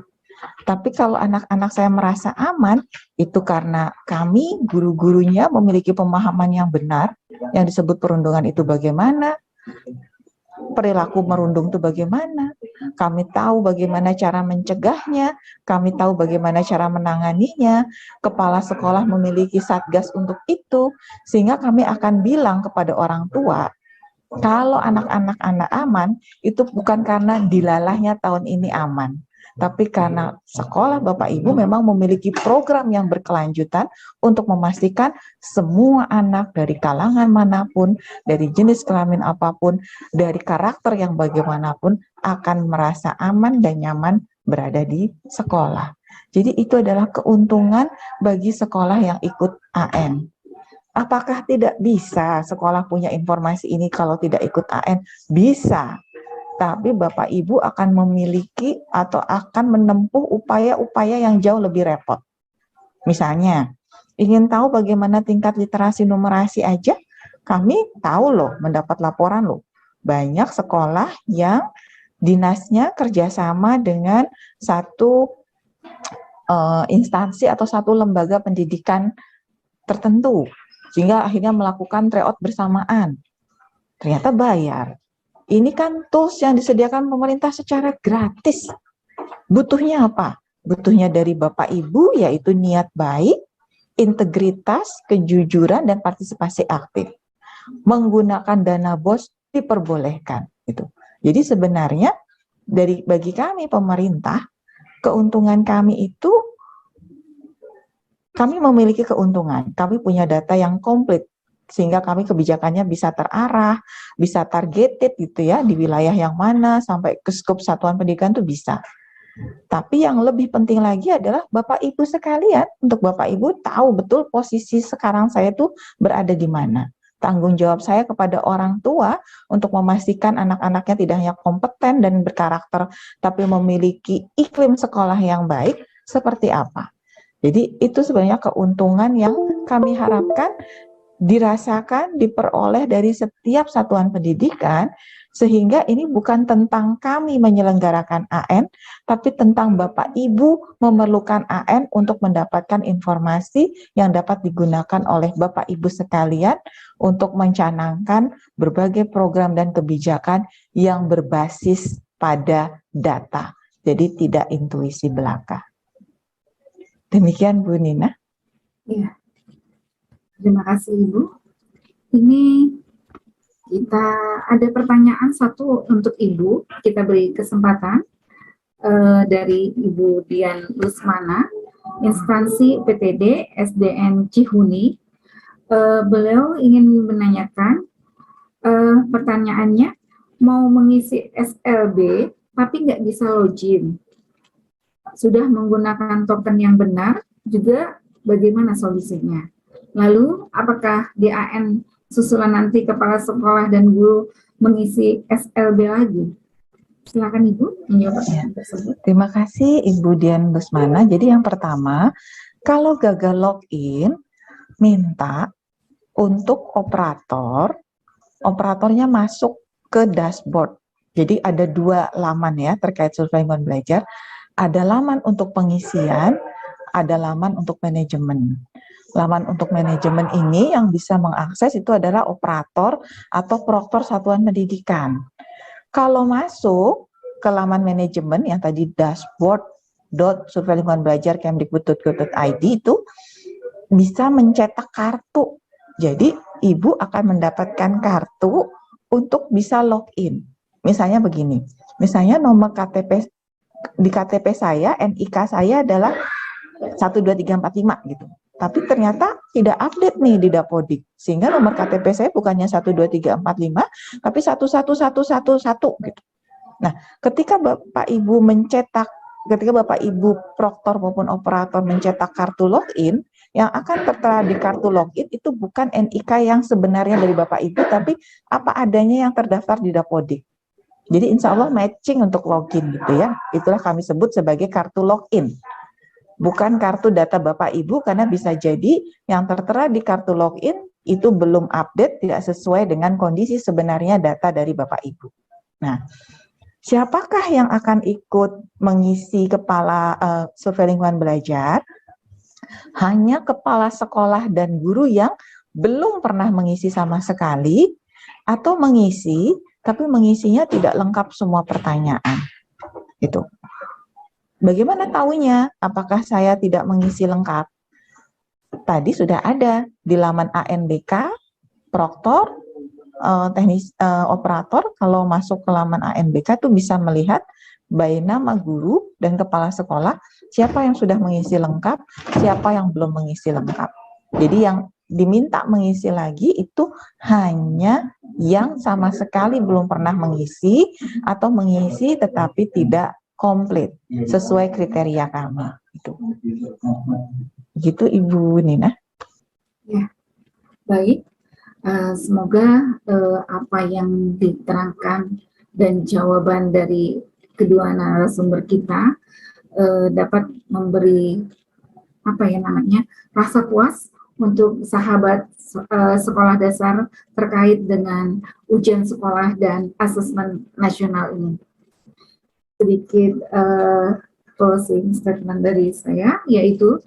Tapi kalau anak-anak saya merasa aman, itu karena kami, guru-gurunya memiliki pemahaman yang benar, yang disebut perundungan itu bagaimana, perilaku merundung itu bagaimana, kami tahu bagaimana cara mencegahnya, kami tahu bagaimana cara menanganinya, kepala sekolah memiliki satgas untuk itu, sehingga kami akan bilang kepada orang tua, kalau anak-anak aman, itu bukan karena dilalahnya tahun ini aman, tapi karena sekolah Bapak Ibu memang memiliki program yang berkelanjutan untuk memastikan semua anak dari kalangan manapun, dari jenis kelamin apapun, dari karakter yang bagaimanapun akan merasa aman dan nyaman berada di sekolah. Jadi itu adalah keuntungan bagi sekolah yang ikut AN. Apakah tidak bisa sekolah punya informasi ini kalau tidak ikut AN? Bisa. Tapi Bapak Ibu akan memiliki atau akan menempuh upaya-upaya yang jauh lebih repot. Misalnya, ingin tahu bagaimana tingkat literasi numerasi aja, kami tahu loh, mendapat laporan loh. Banyak sekolah yang dinasnya kerjasama dengan satu instansi atau satu lembaga pendidikan tertentu, sehingga akhirnya melakukan tryout bersamaan. Ternyata bayar. Ini kan tools yang disediakan pemerintah secara gratis. Butuhnya apa? Butuhnya dari Bapak Ibu yaitu niat baik, integritas, kejujuran, dan partisipasi aktif. Menggunakan dana BOS diperbolehkan. Gitu. Jadi sebenarnya bagi kami pemerintah, keuntungan kami itu kami memiliki keuntungan, kami punya data yang komplit, sehingga kami kebijakannya bisa terarah, bisa targeted gitu ya, di wilayah yang mana, sampai ke skop satuan pendidikan itu bisa. Tapi yang lebih penting lagi adalah Bapak Ibu sekalian, untuk Bapak Ibu tahu betul posisi sekarang saya tuh berada di mana. Tanggung jawab saya kepada orang tua untuk memastikan anak-anaknya tidak hanya kompeten dan berkarakter, tapi memiliki iklim sekolah yang baik, seperti apa. Jadi itu sebenarnya keuntungan yang kami harapkan dirasakan, diperoleh dari setiap satuan pendidikan, sehingga ini bukan tentang kami menyelenggarakan AN, tapi tentang Bapak Ibu memerlukan AN untuk mendapatkan informasi yang dapat digunakan oleh Bapak Ibu sekalian untuk mencanangkan berbagai program dan kebijakan yang berbasis pada data. Jadi tidak intuisi belaka. Demikian Bu Nina. Iya. Terima kasih Ibu. Ini kita ada pertanyaan satu untuk Ibu. Kita beri kesempatan dari Ibu Dian Lusmana, instansi PTD SDN Cihuni. Beliau ingin menanyakan pertanyaannya, mau mengisi SLB tapi nggak bisa login. Sudah menggunakan token yang benar, juga bagaimana solusinya? Lalu, apakah di AN susulan nanti kepala sekolah dan guru mengisi SLB lagi? Silakan Ibu menjawab tersebut. Terima kasih Ibu Dian Lusmana. Jadi yang pertama, kalau gagal login, minta untuk operatornya masuk ke dashboard. Jadi ada dua laman ya terkait survei lingkungan belajar. Ada laman untuk pengisian, ada laman untuk manajemen. Laman untuk manajemen ini yang bisa mengakses itu adalah operator atau proktor satuan pendidikan. Kalau masuk ke laman manajemen yang tadi dashboard.surveilingkunganbelajar.kemdikbud.go.id itu bisa mencetak kartu. Jadi Ibu akan mendapatkan kartu untuk bisa login. Misalnya begini, misalnya nomor KTP di KTP saya, NIK saya adalah 12345 gitu. Tapi ternyata tidak update nih di Dapodik. Sehingga nomor KTP saya bukannya 12345, tapi 11111 gitu. Nah, ketika Bapak Ibu Bapak Ibu proktor maupun operator mencetak kartu login, yang akan tertera di kartu login itu bukan NIK yang sebenarnya dari Bapak Ibu, tapi apa adanya yang terdaftar di Dapodik. Jadi insya Allah matching untuk login gitu ya. Itulah kami sebut sebagai kartu login. Bukan kartu data Bapak Ibu, karena bisa jadi yang tertera di kartu login itu belum update, tidak sesuai dengan kondisi sebenarnya data dari Bapak Ibu. Nah, siapakah yang akan ikut mengisi kepala survei lingkungan belajar? Hanya kepala sekolah dan guru yang belum pernah mengisi sama sekali, atau mengisi, tapi mengisinya tidak lengkap semua pertanyaan. Gitu. Bagaimana tahunya? Apakah saya tidak mengisi lengkap? Tadi sudah ada di laman ANBK, Proktor, teknis operator. Kalau masuk ke laman ANBK tuh bisa melihat by nama guru dan kepala sekolah siapa yang sudah mengisi lengkap, siapa yang belum mengisi lengkap. Jadi yang diminta mengisi lagi itu hanya yang sama sekali belum pernah mengisi atau mengisi tetapi tidak komplit sesuai kriteria kami. Itu. Gitu Ibu Nina. Ya, baik. Semoga apa yang diterangkan dan jawaban dari kedua narasumber kita dapat memberi rasa puas untuk sahabat sekolah dasar terkait dengan ujian sekolah dan asesmen nasional ini. Sedikit closing statement dari saya, yaitu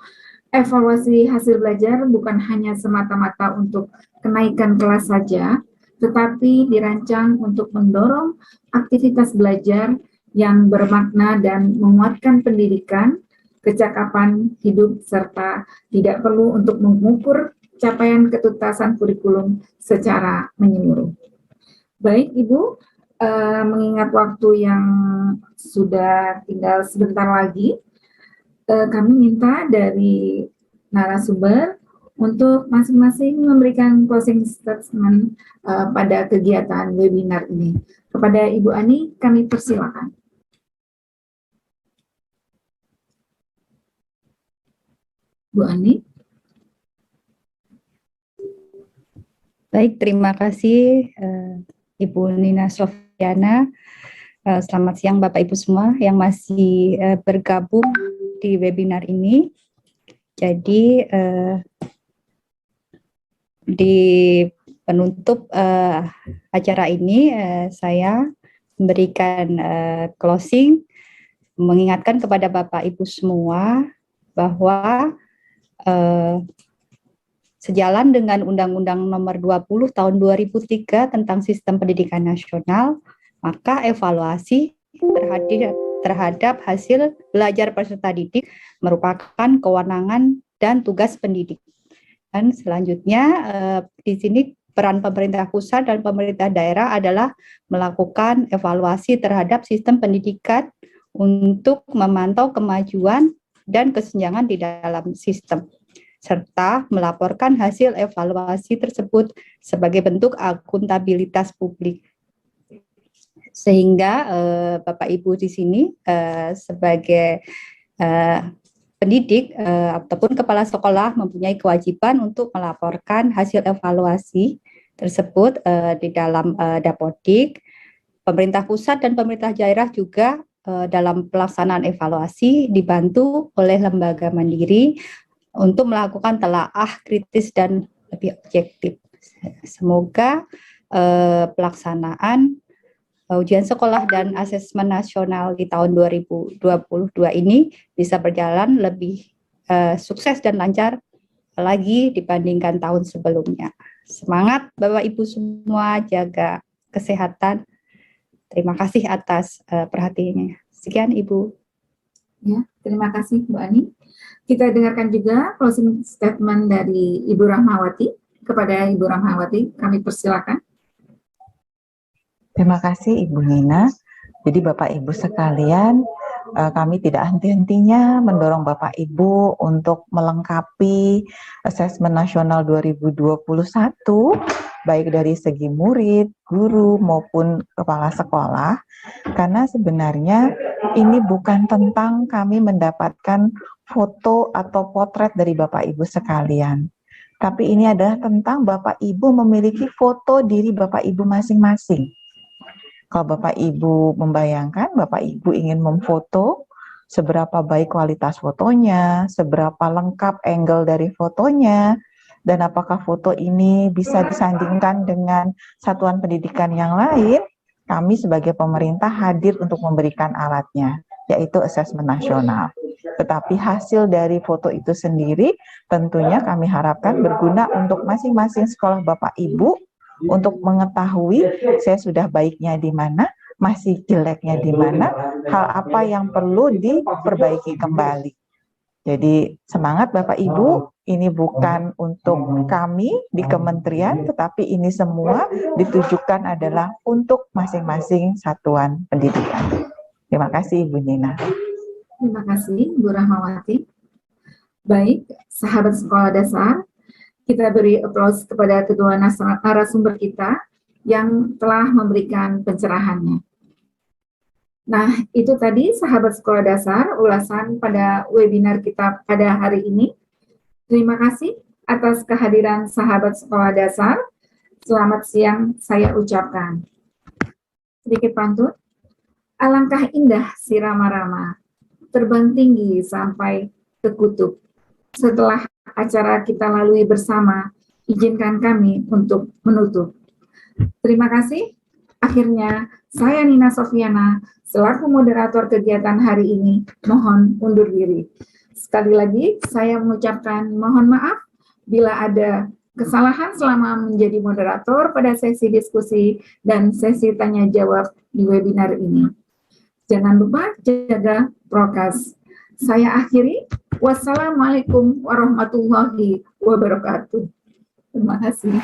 evaluasi hasil belajar bukan hanya semata-mata untuk kenaikan kelas saja, tetapi dirancang untuk mendorong aktivitas belajar yang bermakna dan menguatkan pendidikan, kecakapan hidup, serta tidak perlu untuk mengukur capaian ketuntasan kurikulum secara menyeluruh. Baik, Ibu, mengingat waktu yang sudah tinggal sebentar lagi, kami minta dari narasumber untuk masing-masing memberikan closing statement pada kegiatan webinar ini. Kepada Ibu Ani, kami persilakan. Bu Ani. Baik, terima kasih Ibu Nina Sofyana. Selamat siang Bapak Ibu semua yang masih bergabung di webinar ini. Jadi di penutup acara ini saya memberikan closing, mengingatkan kepada Bapak Ibu semua bahwa sejalan dengan Undang-Undang Nomor 20 Tahun 2003 tentang Sistem Pendidikan Nasional, maka evaluasi terhadap hasil belajar peserta didik merupakan kewenangan dan tugas pendidik. Dan selanjutnya di sini peran pemerintah pusat dan pemerintah daerah adalah melakukan evaluasi terhadap sistem pendidikan untuk memantau kemajuan dan kesenjangan di dalam sistem, serta melaporkan hasil evaluasi tersebut sebagai bentuk akuntabilitas publik. Sehingga Bapak Ibu di sini sebagai pendidik ataupun kepala sekolah mempunyai kewajiban untuk melaporkan hasil evaluasi tersebut di dalam Dapodik. Pemerintah pusat dan pemerintah daerah juga dalam pelaksanaan evaluasi dibantu oleh lembaga mandiri untuk melakukan telaah kritis dan lebih objektif. Semoga pelaksanaan ujian sekolah dan asesmen nasional di tahun 2022 ini bisa berjalan lebih sukses dan lancar lagi dibandingkan tahun sebelumnya. Semangat Bapak Ibu semua, jaga kesehatan. Terima kasih atas perhatiannya. Sekian Ibu. Ya, terima kasih Bu Ani. Kita dengarkan juga closing statement dari Ibu Rahmawati. Kepada Ibu Rahmawati, kami persilakan. Terima kasih Ibu Nina. Jadi Bapak Ibu sekalian, kami tidak henti-hentinya mendorong Bapak Ibu untuk melengkapi Asesmen Nasional 2021, baik dari segi murid, guru, maupun kepala sekolah, karena sebenarnya ini bukan tentang kami mendapatkan foto atau potret dari Bapak Ibu sekalian, tapi ini adalah tentang Bapak Ibu memiliki foto diri Bapak Ibu masing-masing. Kalau Bapak Ibu membayangkan, Bapak Ibu ingin memfoto, seberapa baik kualitas fotonya, seberapa lengkap angle dari fotonya, dan apakah foto ini bisa disandingkan dengan satuan pendidikan yang lain, kami sebagai pemerintah hadir untuk memberikan alatnya, yaitu asesmen nasional. Tetapi hasil dari foto itu sendiri tentunya kami harapkan berguna untuk masing-masing sekolah Bapak Ibu, untuk mengetahui saya sudah baiknya di mana masih jeleknya di mana, hal apa yang perlu diperbaiki kembali. Jadi semangat Bapak Ibu, ini bukan untuk kami di kementerian, tetapi ini semua ditujukan adalah untuk masing-masing satuan pendidikan. Terima kasih Ibu Nina. Terima kasih Bu Rahmawati. Baik, sahabat sekolah dasar, kita beri aplaus kepada kedua narasumber kita yang telah memberikan pencerahannya. Nah, itu tadi sahabat sekolah dasar ulasan pada webinar kita pada hari ini. Terima kasih atas kehadiran sahabat sekolah dasar. Selamat siang saya ucapkan. Sedikit pantun. Alangkah indah si Rama-Rama, terbang tinggi sampai ke kutub. Setelah acara kita lalui bersama, izinkan kami untuk menutup. Terima kasih. Akhirnya, saya Nina Sofiana, selaku moderator kegiatan hari ini, mohon undur diri. Sekali lagi, saya mengucapkan mohon maaf bila ada kesalahan selama menjadi moderator pada sesi diskusi dan sesi tanya-jawab di webinar ini. Jangan lupa jaga prokes. Saya akhiri. Wassalamualaikum warahmatullahi wabarakatuh. Terima kasih.